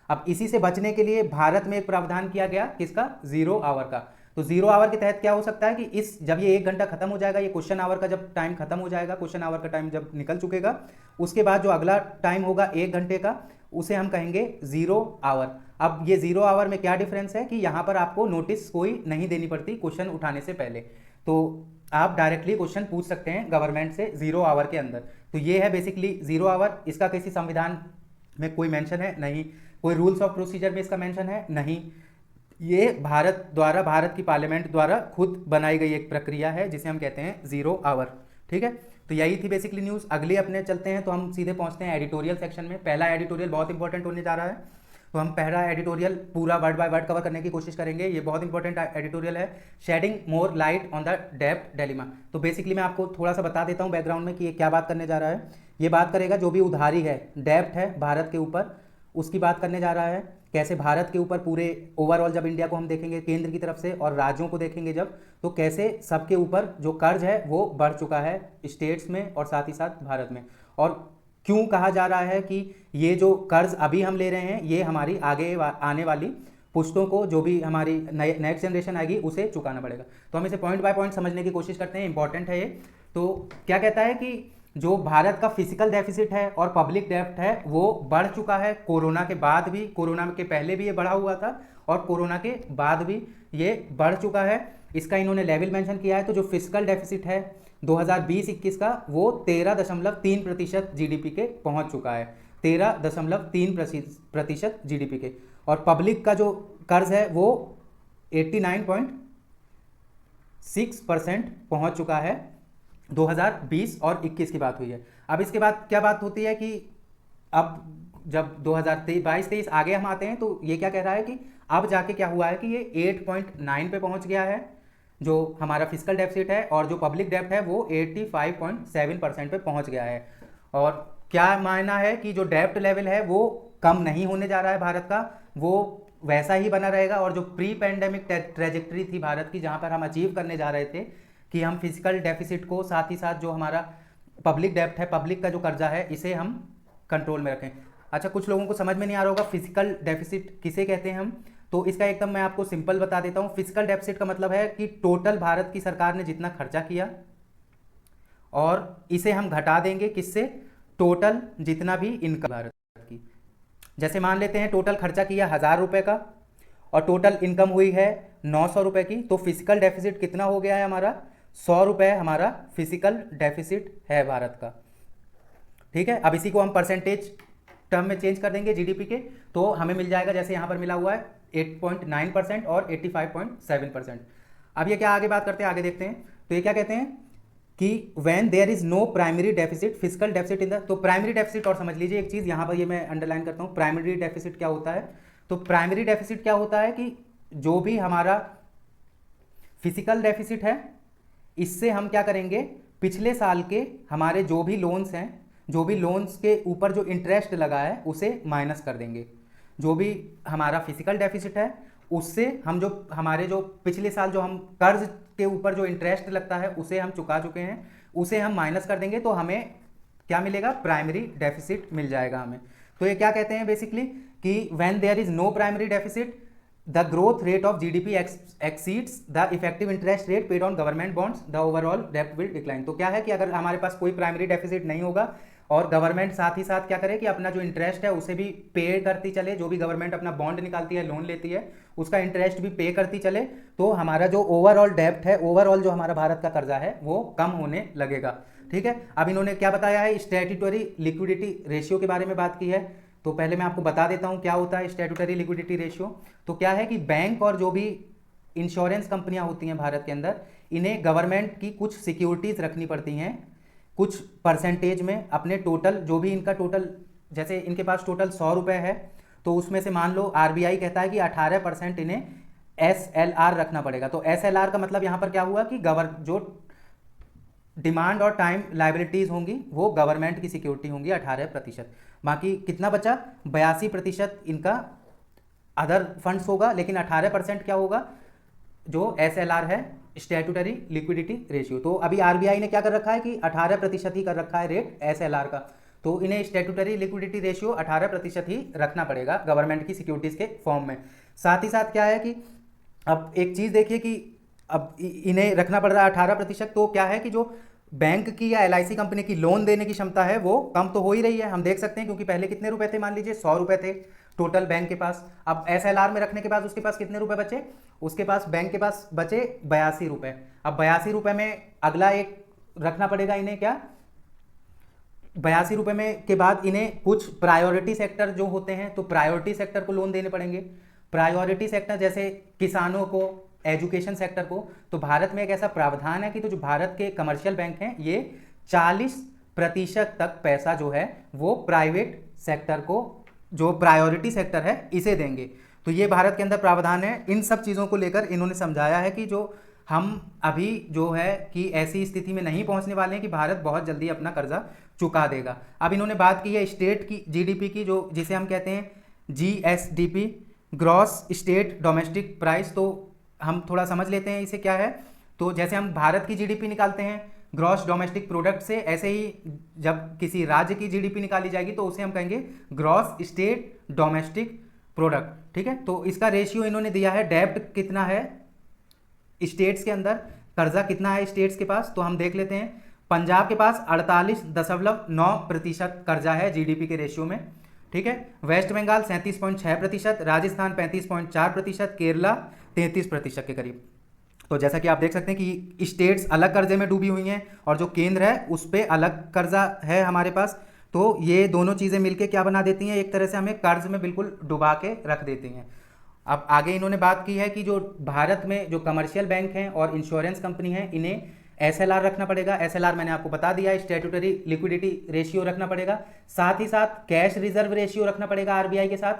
Speaker 1: अब इसी से बचने के लिए भारत में एक प्रावधान किया गया, किसका? 0 आवर का। तो 0 आवर के तहत क्या हो सकता है कि इस, जब ये 1 घंटा खत्म हो जाएगा, ये क्वेश्चन आवर का जब टाइम खत्म हो जाएगा, क्वेश्चन आवर का टाइम जब निकल चुकेगा, उसके बाद जो अगला टाइम होगा 1 घंटे का, उसे हम कहेंगे 0 आवर। अब ये 0 आवर में क्या डिफरेंस है कि यहाँ पर आपको नोटिस कोई नहीं देनी पड़ती क्वेश्चन उठाने से पहले, तो आप डायरेक्टली क्वेश्चन पूछ सकते हैं गवर्नमेंट से 0 आवर के अंदर। तो ये है बेसिकली 0 आवर। इसका किसी संविधान में कोई मेंशन है? नहीं। कोई रूल्स ऑफ प्रोसीजर में इसका मेंशन है? नहीं। ये भारत द्वारा, भारत की पार्लियामेंट द्वारा खुद बनाई गई एक प्रक्रिया है जिसे हम कहते हैं 0 आवर। ठीक है, तो यही थी बेसिकली न्यूज़। अगले अपने चलते हैं, तो हम सीधे पहुंचते हैं एडिटोरियल सेक्शन में। पहला एडिटोरियल बहुत इंपॉर्टेंट होने जा रहा है, तो हम पहला एडिटोरियल पूरा वर्ड बाय वर्ड कवर करने की कोशिश करेंगे। ये बहुत इंपॉर्टेंट एडिटोरियल है, shedding more light on the डेब्ट डिलेमा। तो बेसिकली मैं आपको थोड़ा सा बता देता हूँ बैकग्राउंड में कि ये क्या बात करने जा रहा है। ये बात करेगा जो भी उधारी है, डेब्ट है भारत के ऊपर, उसकी बात करने जा रहा है। कैसे भारत के ऊपर पूरे ओवरऑल जब इंडिया को हम देखेंगे केंद्र की तरफ से और राज्यों को देखेंगे जब, तो कैसे सबके ऊपर जो कर्ज है वो बढ़ चुका है स्टेट्स में और साथ ही साथ भारत में। और क्यों कहा जा रहा है कि ये जो कर्ज अभी हम ले रहे हैं ये हमारी आगे आने वाली पुश्तों को, जो भी हमारी नेक्स्ट जनरेशन आएगी, उसे चुकाना पड़ेगा। तो हम इसे पॉइंट बाय पॉइंट समझने की कोशिश करते हैं, इंपॉर्टेंट है ये। तो क्या कहता है कि जो भारत का फिजिकल डेफिसिट है और पब्लिक डेब्ट है वो बढ़ चुका है कोरोना के बाद भी, कोरोना के पहले भी ये बढ़ा हुआ था और कोरोना के बाद भी ये बढ़ चुका है। इसका इन्होंने लेवल मेंशन किया है। तो जो फिजिकल डेफिसिट है 2020-21 का वो 13.3% जीडीपी के पहुंच चुका है। 13.3% जीडीपी के। और पब्लिक का जो कर्ज है वो 89.6% पहुंच चुका है। 2020 और 21 की बात हुई है। अब इसके बाद क्या बात होती है कि अब जब 2022-23 आगे हम आते हैं तो ये क्या कह रहा है कि अब जाके क्या हुआ है कि ये 8.9 पे पहुंच गया है जो हमारा फिजिकल डेफिसिट है, और जो पब्लिक डेब्ट है वो 85.7% पे पहुंच गया है। और क्या मायना है कि जो डेब्ट लेवल है वो कम नहीं होने जा रहा है भारत का, वो वैसा ही बना रहेगा। और जो प्री पैंडेमिक ट्रेजेक्टरी थी भारत की, जहां पर हम अचीव करने जा रहे थे कि हम फिजिकल डेफिसिट को साथ ही साथ जो हमारा पब्लिक डेब्ट है, पब्लिक का जो कर्जा है, इसे हम कंट्रोल में रखें। अच्छा, कुछ लोगों को समझ में नहीं आ रहा होगा फिजिकल डेफिसिट किसे कहते हैं हम, तो इसका एकदम मैं आपको सिंपल बता देता हूं। फिजिकल डेफिसिट का मतलब है कि टोटल भारत की सरकार ने जितना खर्चा किया और इसे हम घटा देंगे किससे, टोटल जितना भी इनकम भारत की। जैसे मान लेते हैं टोटल खर्चा किया 1000 रुपए का और टोटल इनकम हुई है 900 रुपए की, तो फिजिकल डेफिसिट कितना हो गया है हमारा, 100 रुपए हमारा फिजिकल डेफिसिट है भारत का। ठीक है, अब इसी को हम परसेंटेज टर्म में चेंज कर देंगे जीडीपी के, तो हमें मिल जाएगा जैसे यहां पर मिला हुआ है 8.9% और 85.7%। अब ये क्या आगे बात करते हैं, आगे देखते हैं। तो ये क्या कहते हैं कि when there is no primary deficit fiscal deficit in the, तो प्राइमरी डेफिसिट, और समझ लीजिए एक चीज यहां पर ये मैं अंडरलाइन करता हूं, प्राइमरी डेफिसिट क्या होता है। तो प्राइमरी डेफिसिट क्या होता है कि जो भी हमारा फिजिकल डेफिसिट है, इससे हम क्या करेंगे, पिछले साल के हमारे जो भी लोन्स हैं, जो भी लोन्स के ऊपर जो इंटरेस्ट लगा है उसे माइनस कर देंगे। जो भी हमारा फिजिकल डेफिसिट है उससे हम जो हमारे जो पिछले साल जो हम कर्ज के ऊपर जो इंटरेस्ट लगता है उसे हम चुका चुके हैं, उसे हम माइनस कर देंगे, तो हमें क्या मिलेगा, प्राइमरी डेफिसिट मिल जाएगा हमें। तो ये क्या कहते हैं बेसिकली कि when there is no primary deficit the growth rate of GDP exceeds the effective interest rate paid on government bonds the overall डेब्ट विल डिक्लाइन। तो क्या है कि अगर हमारे पास कोई प्राइमरी डेफिसिट नहीं होगा और गवर्नमेंट साथ ही साथ क्या करे कि अपना जो इंटरेस्ट है उसे भी पे करती चले, जो भी गवर्नमेंट अपना बॉन्ड निकालती है, लोन लेती है, उसका इंटरेस्ट भी पे करती चले, तो हमारा जो ओवरऑल डेब्ट है, ओवरऑल जो हमारा भारत का कर्जा है वो कम होने लगेगा। ठीक है, अब इन्होंने क्या बताया है, स्टैट्यूटरी लिक्विडिटी रेशियो के बारे में बात की है। तो पहले मैं आपको बता देता हूं क्या होता है स्टैट्यूटरी लिक्विडिटी रेशियो। तो क्या है कि बैंक और जो भी इंश्योरेंस कंपनियां होती हैं भारत के अंदर, इन्हें गवर्नमेंट की कुछ सिक्योरिटीज रखनी पड़ती हैं कुछ परसेंटेज में अपने टोटल, जो भी इनका टोटल, जैसे इनके पास टोटल 100 रुपए है तो उसमें से मान लो आरबीआई कहता है कि 18% इन्हें एसएलआर रखना पड़ेगा। तो एसएलआर का मतलब यहां पर क्या हुआ कि जो डिमांड और टाइम लाइबिलिटीज होंगी वो गवर्नमेंट की सिक्योरिटी होंगी 18%। बाकी कितना बचा, 82% इनका अदर फंड्स होगा, लेकिन 18% क्या होगा, जो एसएलआर है, स्टैट्यूटरी लिक्विडिटी रेशियो। तो अभी आरबीआई ने क्या कर रखा है कि 18% ही कर रखा है रेट एसएलआर का, तो इन्हें स्टैट्यूटरी लिक्विडिटी रेशियो 18% ही रखना पड़ेगा गवर्नमेंट की सिक्योरिटीज के फॉर्म में। साथ ही साथ क्या है कि अब एक चीज देखिए कि अब इन्हें रखना पड़ रहा है 18%, तो क्या है कि जो बैंक की या एलआईसी कंपनी की लोन देने की क्षमता है वो कम तो हो ही रही है, हम देख सकते हैं, क्योंकि पहले कितने रुपए थे, मान लीजिए 100 रुपए थे टोटल बैंक के पास। अब एसएलआर में रखने के बाद उसके पास कितने रुपए बचे, उसके पास बैंक के पास बचे 82 रुपए। अब 82 रुपए में अगला एक रखना पड़ेगा इन्हें, क्या 82 रुपए में के बाद इन्हें कुछ प्रायोरिटी सेक्टर जो होते हैं, तो प्रायोरिटी सेक्टर को लोन देने पड़ेंगे। प्रायोरिटी सेक्टर जैसे किसानों को, एजुकेशन सेक्टर को। तो भारत में एक ऐसा प्रावधान है कि तो जो भारत के कमर्शियल बैंक हैं ये 40% तक पैसा जो है वो प्राइवेट सेक्टर को, जो प्रायोरिटी सेक्टर है, इसे देंगे। तो ये भारत के अंदर प्रावधान है। इन सब चीज़ों को लेकर इन्होंने समझाया है कि जो हम अभी जो है कि ऐसी स्थिति में नहीं पहुंचने वाले हैं कि भारत बहुत जल्दी अपना कर्जा चुका देगा। अब इन्होंने बात की है स्टेट की जीडीपी की, जो जिसे हम कहते हैं GSDP, gross state domestic price. तो हम थोड़ा समझ लेते हैं इसे क्या है। तो जैसे हम भारत की जीडीपी निकालते हैं ग्रॉस डोमेस्टिक प्रोडक्ट से, ऐसे ही जब किसी राज्य की जीडीपी निकाली जाएगी तो उसे हम कहेंगे ग्रॉस स्टेट डोमेस्टिक प्रोडक्ट। ठीक है, तो इसका रेशियो इन्होंने दिया है, डेब्ट कितना है स्टेट्स के अंदर, कर्जा कितना है स्टेट्स के पास। तो हम देख लेते हैं, पंजाब के पास 48.9% कर्जा है जीडीपी के रेशियो में। ठीक है, वेस्ट बंगाल 37.6%, राजस्थान 35.4%, केरला 33% के करीब। तो जैसा कि आप देख सकते हैं कि स्टेट्स अलग कर्जे में डूबी हुई हैं और जो केंद्र है उस पर अलग कर्जा है हमारे पास। तो ये दोनों चीज़ें मिलके क्या बना देती हैं, एक तरह से हमें कर्ज में बिल्कुल डुबा के रख देती हैं। अब आगे इन्होंने बात की है कि जो भारत में जो कमर्शियल बैंक हैं और इंश्योरेंस कंपनी हैं, इन्हें एसएलआर रखना पड़ेगा। एसएलआर मैंने आपको बता दिया, स्टैट्यूटरी लिक्विडिटी रेशियो रखना पड़ेगा, साथ ही साथ कैश रिजर्व रेशियो रखना पड़ेगा आरबीआई के साथ,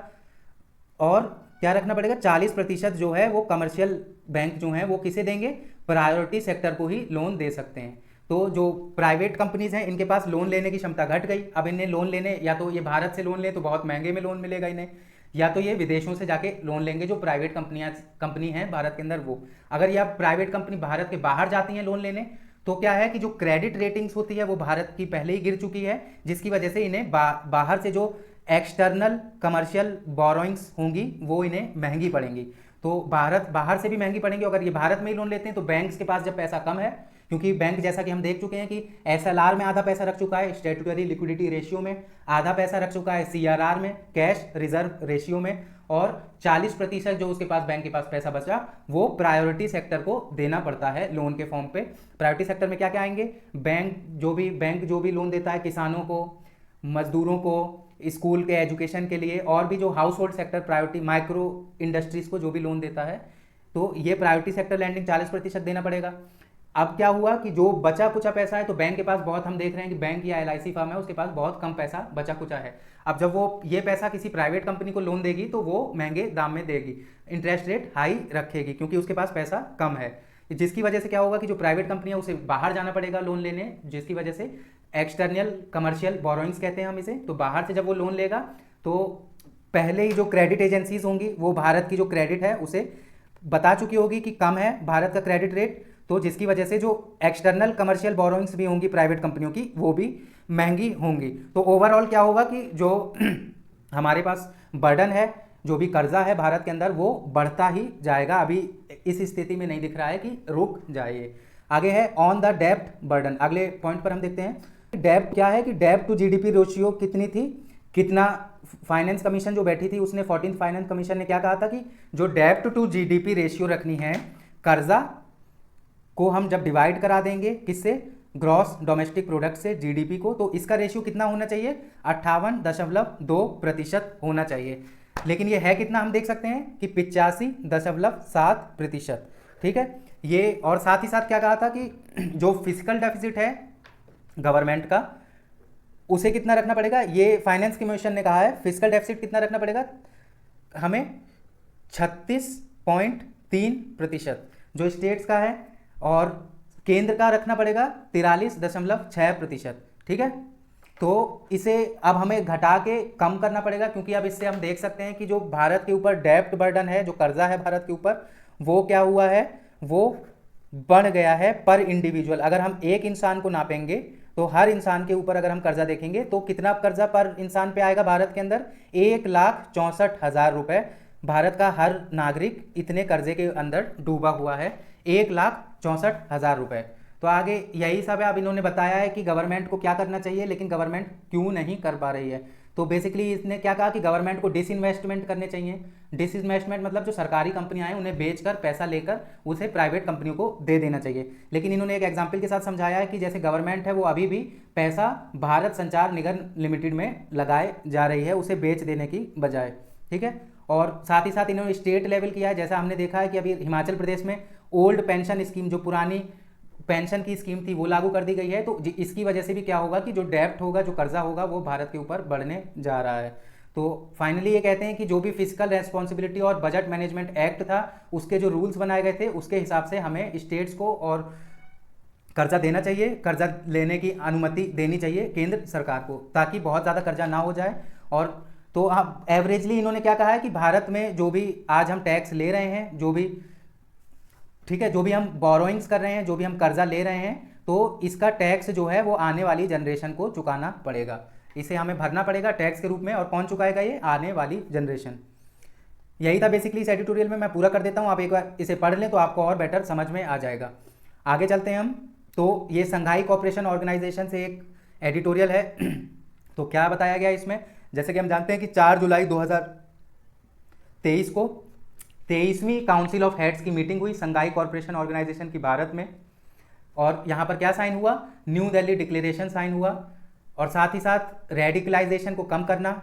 Speaker 1: और क्या रखना पड़ेगा, 40% जो है वो कमर्शियल बैंक जो हैं वो किसे देंगे, प्रायोरिटी सेक्टर को ही लोन दे सकते हैं। तो जो प्राइवेट कंपनीज हैं इनके पास लोन लेने की क्षमता घट गई। अब इन्हें लोन लेने, या तो ये भारत से लोन ले तो बहुत महंगे में लोन मिलेगा इन्हें, या तो ये विदेशों से जाके लोन लेंगे जो प्राइवेट कंपनी है भारत के अंदर वो। अगर ये प्राइवेट कंपनी भारत के बाहर जाती हैं लोन लेने, तो क्या है कि जो क्रेडिट रेटिंग्स होती है वो भारत की पहले ही गिर चुकी है, जिसकी वजह से इन्हें बाहर से जो एक्सटर्नल कमर्शियल बोरोइंग्स होंगी वो इन्हें महंगी पड़ेंगी। तो बाहर से भी महंगी पड़ेंगी। अगर ये भारत में ही लोन लेते हैं तो बैंक्स के पास जब पैसा कम है, क्योंकि बैंक जैसा कि हम देख चुके हैं कि एसएलआर में आधा पैसा रख चुका है, स्टैट्यूटरी लिक्विडिटी रेशियो में आधा पैसा रख चुका है, सीआरआर में, कैश रिजर्व रेशियो में, और 40% जो उसके पास बैंक के पास पैसा बचा वो प्रायोरिटी सेक्टर को देना पड़ता है लोन के फॉर्म पे। प्रायोरिटी सेक्टर में क्या क्या आएंगे, बैंक जो भी लोन देता है किसानों को, मजदूरों को, स्कूल के एजुकेशन के लिए, और भी जो house hold sector priority micro industries को जो भी लोन देता है, तो ये प्रायोरिटी सेक्टर लैंडिंग 40% देना पड़ेगा। अब क्या हुआ कि जो बचा कुचा पैसा है, तो बैंक के पास बहुत, हम देख रहे हैं कि बैंक या एलआईसी फर्म है उसके पास बहुत कम पैसा बचा कुचा है। अब जब वो ये पैसा किसी प्राइवेट कंपनी को लोन देगी तो वो महंगे दाम में देगी, इंटरेस्ट रेट हाई रखेगी क्योंकि उसके पास पैसा कम है, जिसकी वजह से क्या होगा कि जो प्राइवेट कंपनी है उसे बाहर जाना पड़ेगा लोन लेने, जिसकी वजह से एक्सटर्नल कमर्शियल बोरोइंग्स कहते हैं हम इसे। तो बाहर से जब वो लोन लेगा तो पहले ही जो क्रेडिट एजेंसीज होंगी वो भारत की जो क्रेडिट है उसे बता चुकी होगी कि कम है भारत का क्रेडिट रेट, तो जिसकी वजह से जो एक्सटर्नल कमर्शियल बोरोइंग्स भी होंगी प्राइवेट कंपनियों की वो भी महंगी होंगी। तो ओवरऑल क्या होगा कि जो हमारे पास बर्डन है, जो भी कर्जा है भारत के अंदर वो बढ़ता ही जाएगा। अभी इस स्थिति में नहीं दिख रहा है कि रुक जाए। आगे है ऑन द डेब्ट बर्डन, अगले पॉइंट पर हम देखते हैं डेब्ट क्या है कि डेब्ट टू जीडीपी रेशियो कितनी थी, कितना। फाइनेंस कमीशन जो बैठी थी उसने 14th फाइनेंस कमीशन ने क्या कहा था कि जो डेब्ट टू जीडीपी रेशियो रखनी है, कर्जा को हम जब डिवाइड करा देंगे किससे, ग्रॉस डोमेस्टिक प्रोडक्ट से, जीडीपी को, तो इसका रेशियो कितना होना चाहिए, 58.2% होना चाहिए। लेकिन ये है कितना, हम देख सकते हैं कि 85.7%। ठीक है ये, और साथ ही साथ क्या कहा था कि जो फिजिकल डेफिसिट है गवर्नमेंट का उसे कितना रखना पड़ेगा, ये फाइनेंस कमीशन ने कहा है फिजिकल डेफिसिट कितना रखना पड़ेगा हमें, 36.3% जो स्टेट्स का है, और केंद्र का रखना पड़ेगा 43.6%। ठीक है, तो इसे अब हमें घटा के कम करना पड़ेगा, क्योंकि अब इससे हम देख सकते हैं कि जो भारत के ऊपर डेब्ट बर्डन है, जो कर्जा है भारत के ऊपर, वो क्या हुआ है, वो बढ़ गया है पर इंडिविजुअल। अगर हम एक इंसान को नापेंगे तो हर इंसान के ऊपर अगर हम कर्जा देखेंगे तो कितना कर्जा पर इंसान पे आएगा भारत के अंदर, 1,64,000 रुपए। भारत का हर नागरिक इतने कर्जे के अंदर डूबा हुआ है, 1,64,000 रुपए। तो आगे यही सब है। अब इन्होंने बताया है कि गवर्नमेंट को क्या करना चाहिए, लेकिन गवर्नमेंट क्यों नहीं कर पा रही है। तो बेसिकली इसने क्या कहा कि गवर्नमेंट को डिसइन्वेस्टमेंट करने चाहिए। डिसइन्वेस्टमेंट मतलब जो सरकारी कंपनियां हैं उन्हें बेचकर पैसा लेकर उसे प्राइवेट कंपनियों को दे देना चाहिए। लेकिन इन्होंने एक एग्जाम्पल के साथ समझाया है कि जैसे गवर्नमेंट है वो अभी भी पैसा भारत संचार निगम लिमिटेड में लगाए जा रही है, उसे बेच देने की बजाय। ठीक है, और साथ ही साथ इन्होंने स्टेट लेवल किया है। जैसा हमने देखा है कि अभी हिमाचल प्रदेश में ओल्ड पेंशन स्कीम, जो पुरानी पेंशन की स्कीम थी, वो लागू कर दी गई है। तो इसकी वजह से भी क्या होगा कि जो डेब्ट होगा, जो कर्जा होगा, वो भारत के ऊपर बढ़ने जा रहा है। तो फाइनली ये कहते हैं कि जो भी फिजिकल रेस्पॉन्सिबिलिटी और बजट मैनेजमेंट एक्ट था उसके जो रूल्स बनाए गए थे उसके हिसाब से हमें स्टेट्स को और कर्जा देना चाहिए, कर्जा लेने की अनुमति देनी चाहिए केंद्र सरकार को, ताकि बहुत ज़्यादा कर्जा ना हो जाए। और तो आप एवरेजली इन्होंने क्या कहा है कि भारत में जो भी आज हम टैक्स ले रहे हैं, जो भी, ठीक है, जो भी हम बोरोइंग्स कर रहे हैं, जो भी हम कर्जा ले रहे हैं, तो इसका टैक्स जो है वो आने वाली जनरेशन को चुकाना पड़ेगा, इसे हमें भरना पड़ेगा टैक्स के रूप में। और कौन चुकाएगा, ये आने वाली जनरेशन। यही था बेसिकली इस एडिटोरियल में, मैं पूरा कर देता हूँ, आप एक बार इसे पढ़ लें तो आपको और बेटर समझ में आ जाएगा। आगे चलते हैं हम। तो ये संघाई कोऑपरेशन ऑर्गेनाइजेशन से एक एडिटोरियल है। तो क्या बताया गया इसमें, जैसे कि हम जानते हैं कि 4 जुलाई 2023 को 23वीं काउंसिल ऑफ हेड्स की मीटिंग हुई संघाई कॉर्पोरेशन ऑर्गेनाइजेशन की भारत में। और यहाँ पर क्या साइन हुआ, न्यू दिल्ली डिक्लेरेशन साइन हुआ। और साथ ही साथ रेडिकलाइजेशन को कम करना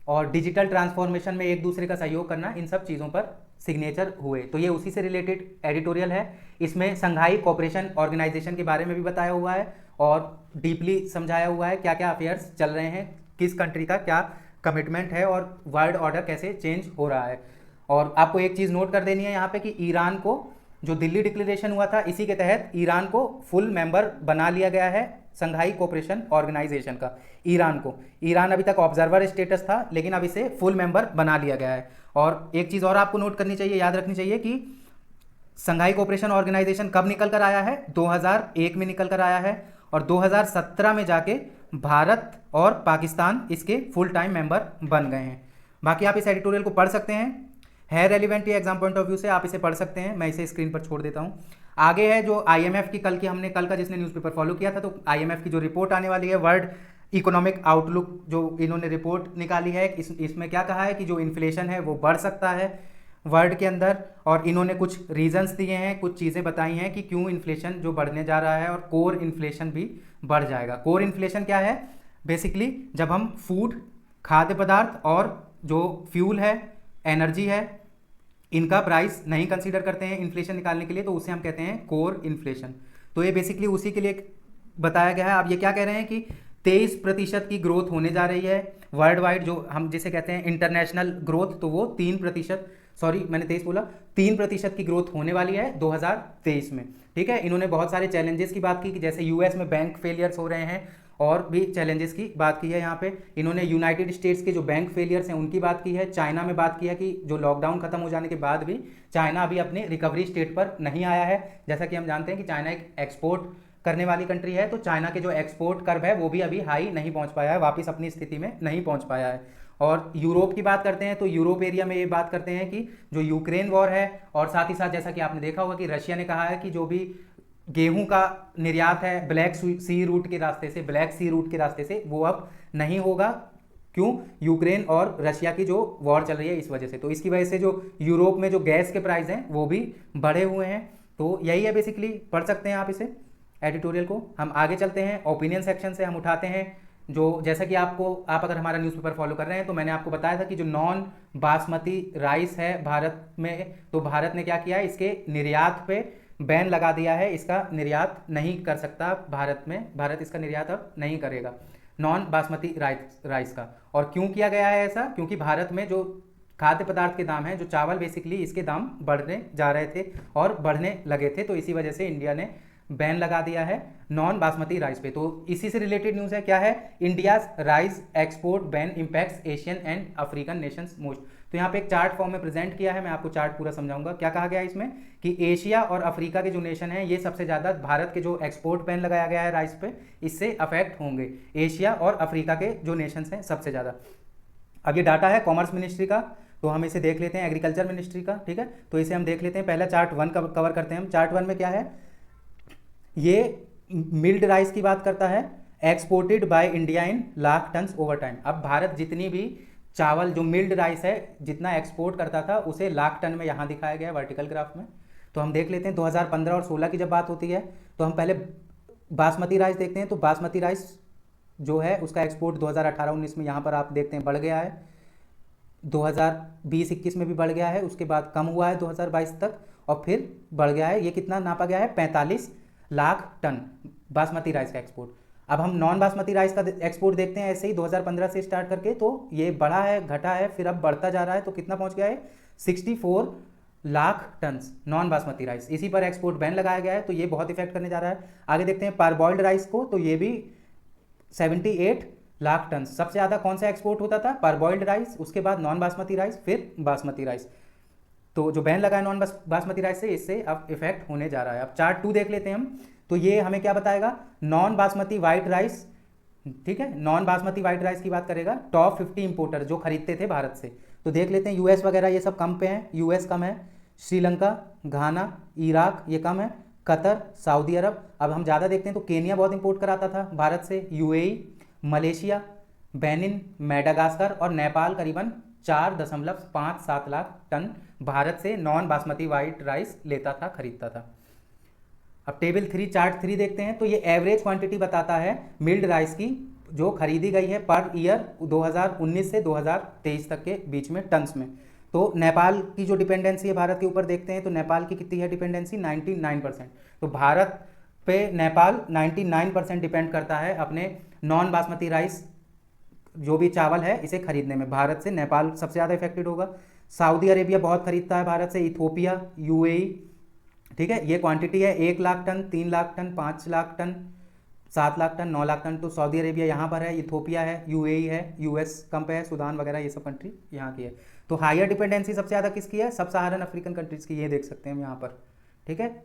Speaker 1: और डिजिटल ट्रांसफॉर्मेशन में एक दूसरे का सहयोग करना, इन सब चीज़ों पर सिग्नेचर हुए। तो ये उसी से रिलेटेड एडिटोरियल है। इसमें संघाई कोऑपरेशन ऑर्गेनाइजेशन के बारे में भी बताया हुआ है और डीपली समझाया हुआ है क्या क्या अफेयर्स चल रहे हैं, किस कंट्री का क्या कमिटमेंट है और वर्ल्ड ऑर्डर कैसे चेंज हो रहा है। और आपको एक चीज़ नोट कर देनी है यहाँ पे कि ईरान को, जो दिल्ली डिक्लेरेशन हुआ था, इसी के तहत ईरान को फुल मेंबर बना लिया गया है संघाई कोऑपरेशन ऑर्गेनाइजेशन का। ईरान अभी तक ऑब्जर्वर स्टेटस था, लेकिन अब इसे फुल मेंबर बना लिया गया है। और एक चीज़ और आपको नोट करनी चाहिए, याद रखनी चाहिए कि संघाई कोऑपरेशन ऑर्गेनाइजेशन कब निकल कर आया है, 2001 में निकल कर आया है और 2017 में जाके भारत और पाकिस्तान इसके फुल टाइम मेंबर बन गए हैं। बाकी आप इस एडिटोरियल को पढ़ सकते हैं, है रेलिवेंट ये एग्जाम पॉइंट ऑफ व्यू से, आप इसे पढ़ सकते हैं। मैं इसे स्क्रीन पर छोड़ देता हूँ। आगे है जो आईएमएफ की कल का जिसने न्यूज़पेपर फॉलो किया था, तो आईएमएफ की जो रिपोर्ट आने वाली है, वर्ल्ड इकोनॉमिक आउटलुक, जो इन्होंने रिपोर्ट निकाली है, इसमें क्या कहा है कि जो इन्फ्लेशन है वो बढ़ सकता है वर्ल्ड के अंदर, और इन्होंने कुछ रीजंस दिए हैं, कुछ चीज़ें बताई हैं कि क्यों इन्फ्लेशन जो बढ़ने जा रहा है, और कोर इन्फ्लेशन भी बढ़ जाएगा। कोर इन्फ्लेशन क्या है? बेसिकली जब हम फूड, खाद्य पदार्थ और जो फ्यूल है, एनर्जी है, इनका प्राइस नहीं कंसीडर करते हैं इन्फ्लेशन निकालने के लिए, तो उसे हम कहते हैं कोर इन्फ्लेशन। तो ये बेसिकली उसी के लिए बताया गया है। अब ये क्या कह रहे हैं कि 23% की ग्रोथ होने जा रही है वर्ल्ड वाइड, जो हम जिसे कहते हैं इंटरनेशनल ग्रोथ, तो वो 3%, सॉरी मैंने 23 बोला, 3% की ग्रोथ होने वाली है 2023 में। ठीक है, इन्होंने बहुत सारे चैलेंजेस की बात की कि जैसे यूएस में बैंक फेलियर्स हो रहे हैं, और भी चैलेंजेस की बात की है यहाँ पे। इन्होंने यूनाइटेड स्टेट्स के जो बैंक फेलियर्स हैं उनकी बात की है, चाइना में बात किया कि जो लॉकडाउन खत्म हो जाने के बाद भी चाइना अभी अपने रिकवरी स्टेट पर नहीं आया है। जैसा कि हम जानते हैं कि चाइना एक एक्सपोर्ट करने वाली कंट्री है, तो चाइना के जो एक्सपोर्ट कर्व है वो भी अभी हाई नहीं पहुंच पाया है, वापस अपनी स्थिति में नहीं पहुंच पाया है। और यूरोप की बात करते हैं तो यूरोप एरिया में ये बात करते हैं कि जो यूक्रेन वॉर है, और साथ ही साथ जैसा कि आपने देखा होगा कि रशिया ने कहा है कि जो भी गेहूं का निर्यात है ब्लैक सी रूट के रास्ते से वो अब नहीं होगा। क्यों? यूक्रेन और रशिया की जो वॉर चल रही है इस वजह से। तो इसकी वजह से जो यूरोप में जो गैस के प्राइस हैं वो भी बढ़े हुए हैं। तो यही है बेसिकली, पढ़ सकते हैं आप इसे एडिटोरियल को। हम आगे चलते हैं, ओपिनियन सेक्शन से हम उठाते हैं जो, जैसा कि आप अगर हमारा न्यूज़पेपर फॉलो कर रहे हैं तो मैंने आपको बताया था कि जो नॉन बासमती राइस है भारत में, तो भारत ने क्या किया है, इसके निर्यात पे बैन लगा दिया है, इसका निर्यात नहीं कर सकता भारत में, भारत इसका निर्यात अब नहीं करेगा नॉन बासमती राइस का। और क्यों किया गया है ऐसा? क्योंकि भारत में जो खाद्य पदार्थ के दाम हैं, जो चावल बेसिकली, इसके दाम बढ़ने जा रहे थे और बढ़ने लगे थे, तो इसी वजह से इंडिया ने बैन लगा दिया है नॉन बासमती राइस पे। तो इसी से रिलेटेड न्यूज़ है, क्या है, India's rice export ban impacts Asian and African Nations most. तो यहाँ पे एक चार्ट फॉर्म में प्रेजेंट किया है, मैं आपको चार्ट पूरा समझाऊंगा। क्या कहा गया है इसमें कि एशिया और अफ्रीका के जो नेशन हैं ये सबसे ज़्यादा भारत के जो एक्सपोर्ट बैन लगाया गया है राइस पे, इससे अफेक्ट होंगे। एशिया और अफ्रीका के जो नेशंस हैं सबसे ज़्यादा। अब ये डाटा है कॉमर्स मिनिस्ट्री का, तो हम इसे देख लेते हैं, एग्रीकल्चर मिनिस्ट्री का। ठीक है, तो इसे हम देख लेते हैं। पहला चार्ट 1 कवर करते हैं हम। चार्ट 1 में क्या है, ये मिल्ड राइस की बात करता है, exported by India in lakh tons over time. अब भारत जितनी भी चावल जो मिल्ड राइस है जितना एक्सपोर्ट करता था उसे लाख टन में यहाँ दिखाया गया है वर्टिकल ग्राफ में। तो हम देख लेते हैं 2015 और 16 की जब बात होती है तो हम पहले बासमती राइस देखते हैं। तो बासमती राइस जो है उसका एक्सपोर्ट 2018-19 में यहाँ पर आप देखते हैं बढ़ गया है, 2020-21 में भी बढ़ गया है, उसके बाद कम हुआ है 2022 तक और फिर बढ़ गया है। ये कितना नापा गया है, 45 लाख टन बासमती राइस का एक्सपोर्ट। अब हम नॉन बासमती राइस का एक्सपोर्ट देखते हैं ऐसे ही 2015 से स्टार्ट करके, तो ये बढ़ा है, घटा है, फिर अब बढ़ता जा रहा है। तो कितना पहुंच गया है, 64 lakh ton non basmati rice. इसी पर एक्सपोर्ट बैन लगाया गया है, तो ये बहुत इफेक्ट करने जा रहा है। आगे देखते हैं पारबॉइल्ड राइस को, तो ये भी 78 लाख टन। सबसे ज़्यादा कौन सा एक्सपोर्ट होता था, पारबॉइल्ड राइस, उसके बाद नॉन बासमती राइस, फिर बासमती राइस। तो जो बैन लगा है नॉन बासमती राइस से, इससे अब इफेक्ट होने जा रहा है। अब चार्ट 2 देख लेते हैं हम, तो ये हमें क्या बताएगा, नॉन बासमती वाइट राइस। ठीक है, नॉन बासमती वाइट राइस की बात करेगा, टॉप 50 इंपोर्टर जो खरीदते थे भारत से। तो देख लेते हैं, यूएस वगैरह ये सब कम पे हैं, यूएस कम है, श्रीलंका, घाना, इराक ये कम है, कतर, सऊदी अरब। अब हम ज़्यादा देखते हैं तो केनिया बहुत इंपोर्ट कराता था भारत से, यूएई, मलेशिया, बेनिन, मेडागास्कर और नेपाल करीबन 4.57 लाख टन भारत से नॉन बासमती वाइट राइस लेता था, खरीदता था। अब टेबल 3 चार्ट 3 देखते हैं, तो ये एवरेज क्वांटिटी बताता है मिल्ड राइस की जो खरीदी गई है पर ईयर 2019 से 2023 तक के बीच में टन्स में। तो नेपाल की जो डिपेंडेंसी है भारत के ऊपर देखते हैं तो नेपाल की कितनी है डिपेंडेंसी, 99%। तो भारत पे नेपाल 99% डिपेंड करता है अपने नॉन बासमती राइस जो भी चावल है इसे खरीदने में। भारत से नेपाल सबसे ज़्यादा इफेक्टेड होगा। सऊदी अरेबिया बहुत खरीदता है भारत से, इथोपिया, यूएई, ठीक है। ये क्वांटिटी है 1 lakh ton, 3 lakh ton, 5 lakh ton, 7 lakh ton, 9 lakh ton. तो सऊदी अरेबिया यहाँ पर है, इथोपिया है, यूएई है, यूएस कम पे है, सूडान वगैरह ये सब कंट्री यहाँ की है। तो हायर डिपेंडेंसी सबसे ज़्यादा किसकी है, सब सहारन अफ्रीकन कंट्रीज़ की, ये देख सकते हैं हम यहाँ पर, ठीक है।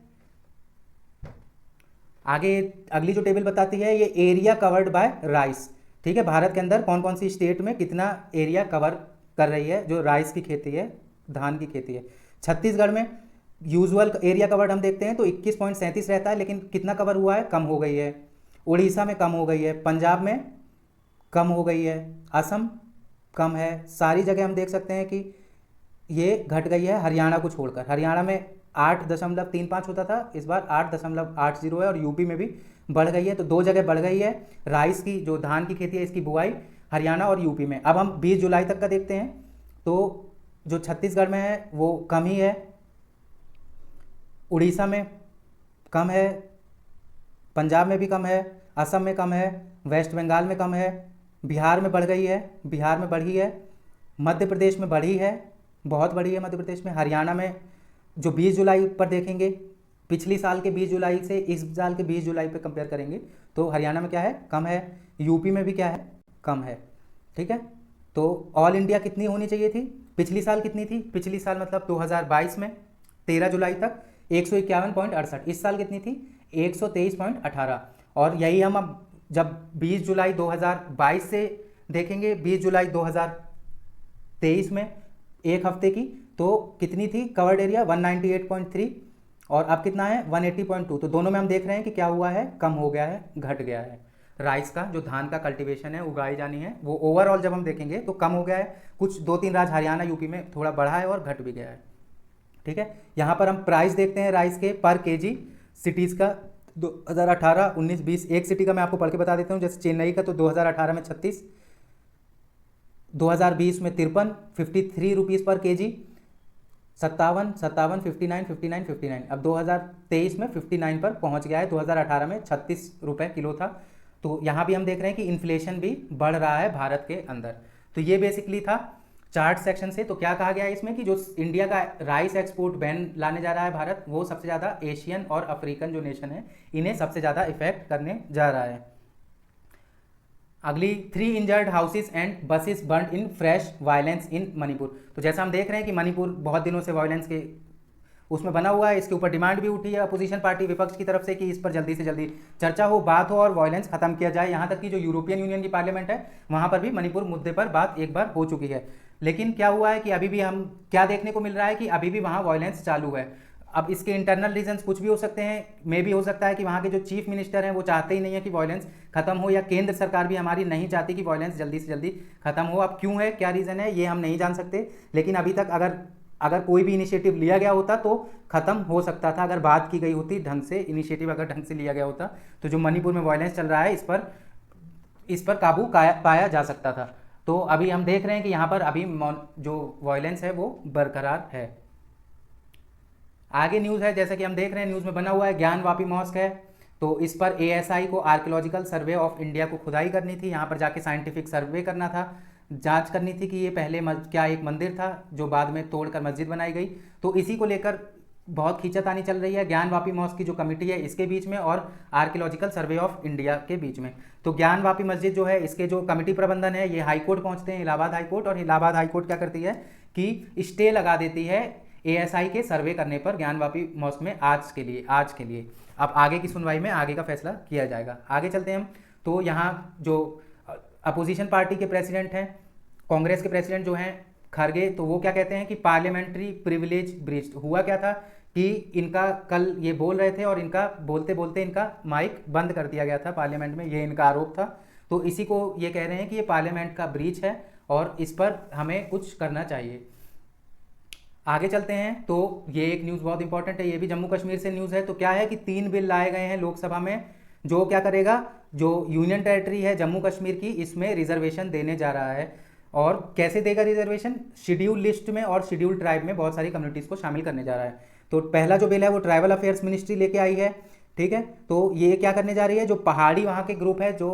Speaker 1: आगे अगली जो टेबल बताती है ये एरिया कवर्ड बाय राइस, ठीक है। भारत के अंदर कौन कौन सी स्टेट में कितना एरिया कवर कर रही है जो राइस की खेती है, धान की खेती है। छत्तीसगढ़ में यूजुअल एरिया कवर्ड हम देखते हैं तो 21.37 रहता है, लेकिन कितना कवर हुआ है, कम हो गई है। उड़ीसा में कम हो गई है, पंजाब में कम हो गई है, असम कम है। सारी जगह हम देख सकते हैं कि ये घट गई है, हरियाणा को छोड़कर। हरियाणा में 8.35 होता था, इस बार 8.80 है, और यूपी में भी बढ़ गई है। तो 2 जगह बढ़ गई है राइस की, जो धान की खेती है इसकी बुआई, हरियाणा और यूपी में। अब हम 20 जुलाई तक का देखते हैं तो जो छत्तीसगढ़ में है वो कम ही है, उड़ीसा में कम है, पंजाब में भी कम है, असम में कम है, वेस्ट बंगाल में कम है, बिहार में बढ़ गई है, बिहार में बढ़ी है, मध्य प्रदेश में बढ़ी है, बहुत बढ़ी है मध्य प्रदेश में। हरियाणा में जो 20 जुलाई पर देखेंगे, पिछली साल के 20 जुलाई से इस साल के 20 जुलाई पे कंपेयर करेंगे तो हरियाणा में क्या है, कम है। यूपी में भी क्या है, कम है, ठीक है। तो ऑल इंडिया कितनी होनी चाहिए थी, पिछली साल कितनी थी, पिछली साल मतलब 2022 में 13 जुलाई तक 151.68, इस साल कितनी थी 123.18। और यही हम अब जब 20 जुलाई 2022 से देखेंगे, 20 जुलाई 2023 में एक हफ्ते की तो कितनी थी कवर्ड एरिया 198.3, और अब कितना है 180.2। तो दोनों में हम देख रहे हैं कि क्या हुआ है, कम हो गया है, घट गया है। राइस का जो धान का कल्टीवेशन है, उगाई जानी है, वो ओवरऑल जब हम देखेंगे तो कम हो गया है। कुछ 2-3 राज्य हरियाणा यूपी में थोड़ा बढ़ा है और घट भी गया है, ठीक है। यहाँ पर हम प्राइस देखते हैं राइस के पर केजी सिटीज़ का 2018, 19, 20। एक सिटी का मैं आपको पढ़ के बता देता हूँ, जैसे चेन्नई का तो 2018 में 36, 2020 में 53, 53 रुपीज़ पर केजी, 57, 57, 59, 59, 59। अब 2023 में 59 पर पहुंच गया है, 2018 में 36 रुपये किलो था। तो यहाँ भी हम देख रहे हैं कि इन्फ्लेशन भी बढ़ रहा है भारत के अंदर। तो ये बेसिकली था चार्ट सेक्शन से। तो क्या कहा गया है इसमें कि जो इंडिया का राइस एक्सपोर्ट बैन लाने जा रहा है भारत, वो सबसे ज़्यादा एशियन और अफ्रीकन जो नेशन है इन्हें सबसे ज़्यादा इफेक्ट करने जा रहा है। अगली 3 injured houses and buses burn in fresh violence in Manipur. तो जैसा हम देख रहे हैं कि मणिपुर बहुत दिनों से वायलेंस के उसमें बना हुआ है, इसके ऊपर डिमांड भी उठी है अपोजिशन पार्टी विपक्ष की तरफ से कि इस पर जल्दी से जल्दी चर्चा हो, बात हो और वायलेंस खत्म किया जाए। यहाँ तक कि जो यूरोपियन यूनियन की पार्लियामेंट है वहाँ पर भी मणिपुर मुद्दे पर बात एक बार हो चुकी है। लेकिन क्या हुआ है कि अभी भी हम क्या देखने को मिल रहा है कि अभी भी वहाँ वायलेंस चालू है। अब इसके इंटरनल रीजंस कुछ भी हो सकते हैं, मे भी हो सकता है कि वहाँ के जो चीफ मिनिस्टर हैं वो चाहते ही नहीं है कि वायलेंस खत्म हो, या केंद्र सरकार भी हमारी नहीं चाहती कि वायलेंस जल्दी से जल्दी खत्म हो। अब क्यों है, क्या रीज़न है, ये हम नहीं जान सकते। लेकिन अभी तक अगर कोई भी इनिशिएटिव लिया गया होता तो खत्म हो सकता था, अगर बात की गई होती ढंग से, इनिशिएटिव अगर ढंग से लिया गया होता तो जो मणिपुर में वायलेंस चल रहा है इस पर काबू पाया जा सकता था। तो अभी हम देख रहे हैं कि यहाँ पर अभी जो वायलेंस है वो बरकरार है। आगे न्यूज़ है, जैसे कि हम देख रहे हैं न्यूज़ में बना हुआ है, ज्ञानवापी मॉस्क है। तो इस पर ASI को आर्कियोलॉजिकल सर्वे ऑफ इंडिया को खुदाई करनी थी, यहाँ पर जाके साइंटिफिक सर्वे करना था, जांच करनी थी कि ये पहले क्या एक मंदिर था जो बाद में तोड़कर मस्जिद बनाई गई। तो इसी को लेकर बहुत खींचातानी चल रही है ज्ञानवापी मॉस्क की जो कमेटी है इसके बीच में और आर्कियोलॉजिकल सर्वे ऑफ इंडिया के बीच में। तो ज्ञानवापी मस्जिद जो है इसके जो कमेटी प्रबंधन है ये हाईकोर्ट पहुंचते हैं, इलाहाबाद हाईकोर्ट, और इलाहाबाद हाईकोर्ट क्या करती है कि स्टे लगा देती है ASI के सर्वे करने पर ज्ञानवापी मॉस्क में आज के लिए। अब आगे की सुनवाई में आगे का फैसला किया जाएगा। आगे चलते हैं हम। तो यहाँ जो अपोजिशन पार्टी के प्रेसिडेंट हैं, कांग्रेस के प्रेसिडेंट जो हैं खरगे, तो वो क्या कहते हैं कि पार्लियामेंट्री प्रिविलेज ब्रीच्ड हुआ। क्या था कि इनका कल ये बोल रहे थे और इनका बोलते बोलते इनका माइक बंद कर दिया गया था पार्लियामेंट में, ये इनका आरोप था। तो इसी को ये कह रहे हैं कि ये पार्लियामेंट का ब्रीच है और इस पर हमें कुछ करना चाहिए। आगे चलते हैं। तो ये एक न्यूज़ बहुत इंपॉर्टेंट है, ये भी जम्मू कश्मीर से न्यूज़ है। तो क्या है कि 3 बिल लाए गए हैं लोकसभा में जो क्या करेगा, जो यूनियन टेरिटरी है जम्मू कश्मीर की, इसमें रिजर्वेशन देने जा रहा है। और कैसे देगा रिजर्वेशन? शेड्यूल लिस्ट में और शेड्यूल ट्राइब में बहुत सारी कम्युनिटीज़ को शामिल करने जा रहा है। तो पहला जो बिल है वो ट्राइबल अफेयर्स मिनिस्ट्री लेके आई है, ठीक है। तो ये क्या करने जा रही है, जो पहाड़ी वहाँ के ग्रुप है, जो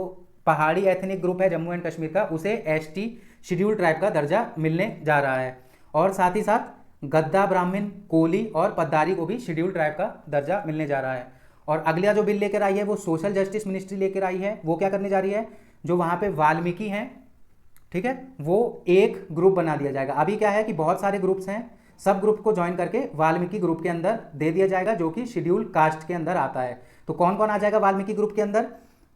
Speaker 1: पहाड़ी एथनिक ग्रुप है जम्मू एंड कश्मीर का, उसे एसटी शेड्यूल ट्राइब का दर्जा मिलने जा रहा है। और साथ ही साथ गद्दा, ब्राह्मण, कोली और पद्दारी को भी शेड्यूल ट्राइब का दर्जा मिलने जा रहा है। और अगला जो बिल लेकर आई है वो सोशल जस्टिस मिनिस्ट्री लेकर आई है। वो क्या करने जा रही है, जो वहाँ पे वाल्मीकि हैं, ठीक है, वो एक ग्रुप बना दिया जाएगा। अभी क्या है कि बहुत सारे ग्रुप्स हैं, सब ग्रुप को ज्वाइन करके वाल्मीकि ग्रुप के अंदर दे दिया जाएगा, जो कि शेड्यूल कास्ट के अंदर आता है। तो कौन कौन आ जाएगा वाल्मीकि ग्रुप के अंदर?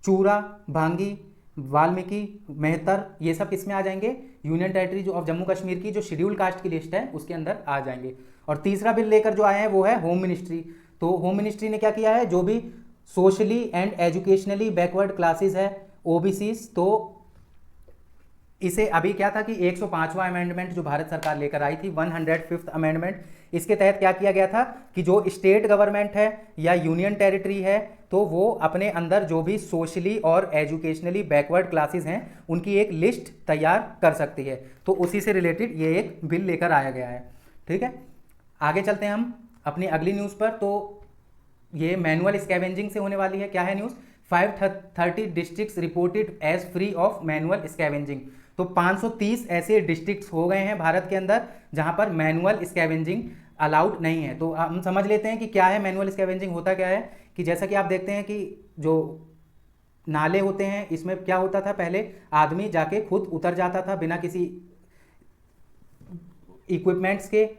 Speaker 1: चूरा, भांगी, वाल्मीकि, मेहतर, ये सब किसमें आ जाएंगे? यूनियन टेरिटरी जो ऑफ जम्मू कश्मीर की जो शेड्यूल कास्ट की लिस्ट है उसके अंदर आ जाएंगे। और तीसरा बिल लेकर जो आए हैं वो है होम मिनिस्ट्री। तो होम मिनिस्ट्री ने क्या किया है, जो भी socially and educationally backward classes है, ओबीसीज, तो इसे अभी क्या था कि 105वां अमेंडमेंट जो भारत सरकार लेकर आई थी, 105th अमेंडमेंट, इसके तहत क्या किया गया था कि जो स्टेट गवर्नमेंट है या यूनियन टेरिटरी है, तो वो अपने अंदर जो भी सोशली और एजुकेशनली बैकवर्ड क्लासेस हैं उनकी एक लिस्ट तैयार कर सकती है। तो उसी से रिलेटेड ये एक बिल लेकर आया गया है, ठीक है। आगे चलते हैं हम अपनी अगली न्यूज़ पर। तो ये मैनुअल स्कैवेंजिंग से होने वाली है। क्या है news? 530 districts reported as free of manual scavenging. तो 530 ऐसे डिस्ट्रिक्ट्स हो गए हैं भारत के अंदर जहां पर मैनुअल स्कैवेंजिंग अलाउड नहीं है। तो हम समझ लेते हैं कि क्या है मैनुअल स्कैवेंजिंग। होता क्या है कि जैसा कि आप देखते हैं कि जो नाले होते हैं, इसमें क्या होता था, पहले आदमी जाके खुद उतर जाता था बिना किसी इक्विपमेंट्स के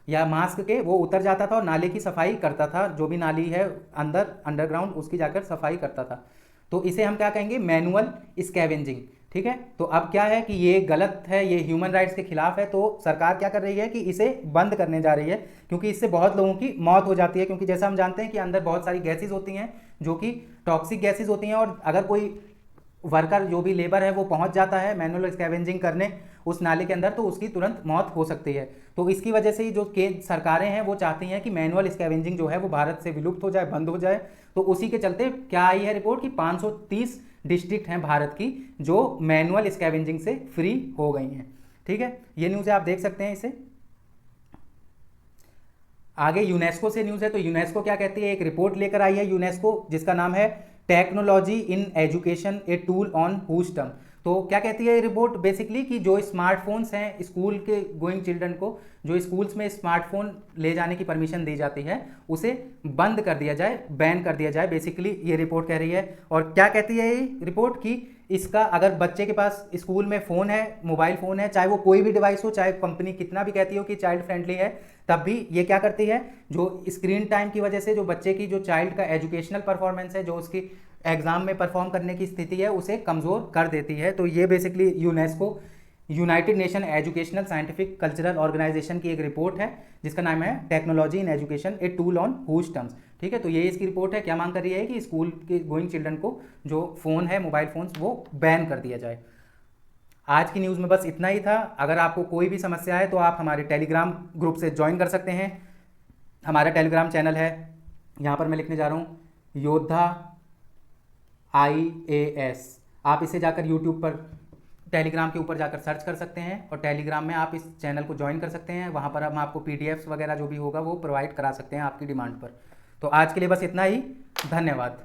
Speaker 1: या मास्क के, वो उतर जाता था और नाले की सफाई करता था। जो भी नाली है अंदर अंडरग्राउंड, उसकी जाकर सफाई करता था। तो इसे हम क्या कहेंगे? मैनुअल स्कैवेंजिंग, ठीक है। तो अब क्या है कि ये गलत है, ये ह्यूमन राइट्स के खिलाफ है। तो सरकार क्या कर रही है कि इसे बंद करने जा रही है, क्योंकि इससे बहुत लोगों की मौत हो जाती है। क्योंकि जैसा हम जानते हैं कि अंदर बहुत सारी गैसेज होती हैं जो कि टॉक्सिक गैसेज होती हैं, और अगर कोई वर्कर जो भी लेबर है वो पहुंच जाता है मैनुअल स्कैवेंजिंग करने उस नाले के अंदर, तो उसकी तुरंत मौत हो सकती है। तो इसकी वजह से ही जो केंद्र सरकारें हैं वो चाहती हैं कि मैनुअल स्कैवेंजिंग जो है वो भारत से विलुप्त हो जाए, बंद हो जाए। तो उसी के चलते क्या आई है रिपोर्ट कि 530 डिस्ट्रिक्ट हैं भारत की जो मैनुअल स्कैवेंजिंग से फ्री हो गई हैं, ठीक है। ये न्यूज़ आप देख सकते हैं इसे। आगे यूनेस्को से न्यूज़ है। तो यूनेस्को क्या कहती है, एक रिपोर्ट लेकर आई है यूनेस्को जिसका नाम है technology in education a tool on whose term. तो क्या कहती है ये रिपोर्ट बेसिकली कि जो स्मार्टफोन्स हैं स्कूल के गोइंग चिल्ड्रन को, जो स्कूल्स में स्मार्टफोन ले जाने की परमिशन दी जाती है, उसे बंद कर दिया जाए, बैन कर दिया जाए, बेसिकली ये रिपोर्ट कह रही है। और क्या कहती है ये रिपोर्ट कि इसका अगर बच्चे के पास स्कूल में फ़ोन है, मोबाइल फ़ोन है, चाहे वो कोई भी डिवाइस हो, चाहे कंपनी कितना भी कहती हो कि चाइल्ड फ्रेंडली है, तब भी ये क्या करती है, जो स्क्रीन टाइम की वजह से जो बच्चे की जो चाइल्ड का एजुकेशनल परफॉर्मेंस है, जो उसकी एग्जाम में परफॉर्म करने की स्थिति है, उसे कमज़ोर कर देती है। तो ये basically UNESCO, United Nation educational scientific cultural organisation की एक रिपोर्ट है जिसका नाम है technology in education a tool on whose terms, ठीक है। तो ये इसकी रिपोर्ट है। क्या मांग कर रही है कि स्कूल के गोइंग चिल्ड्रन को जो फ़ोन है, मोबाइल फ़ोन्स, वो बैन कर दिया जाए। आज की न्यूज़ में बस इतना ही था। अगर आपको कोई भी समस्या है तो आप हमारे टेलीग्राम ग्रुप से ज्वाइन कर सकते हैं। हमारा टेलीग्राम चैनल है, यहाँ पर मैं लिखने जा रहा हूँ, योद्धा IAS। आप इसे जाकर यूट्यूब पर टेलीग्राम के ऊपर जाकर सर्च कर सकते हैं और टेलीग्राम में आप इस चैनल को ज्वाइन कर सकते हैं। वहाँ पर हम आपको PDFs वगैरह जो भी होगा वो प्रोवाइड करा सकते हैं आपकी डिमांड पर। तो आज के लिए बस इतना ही। धन्यवाद।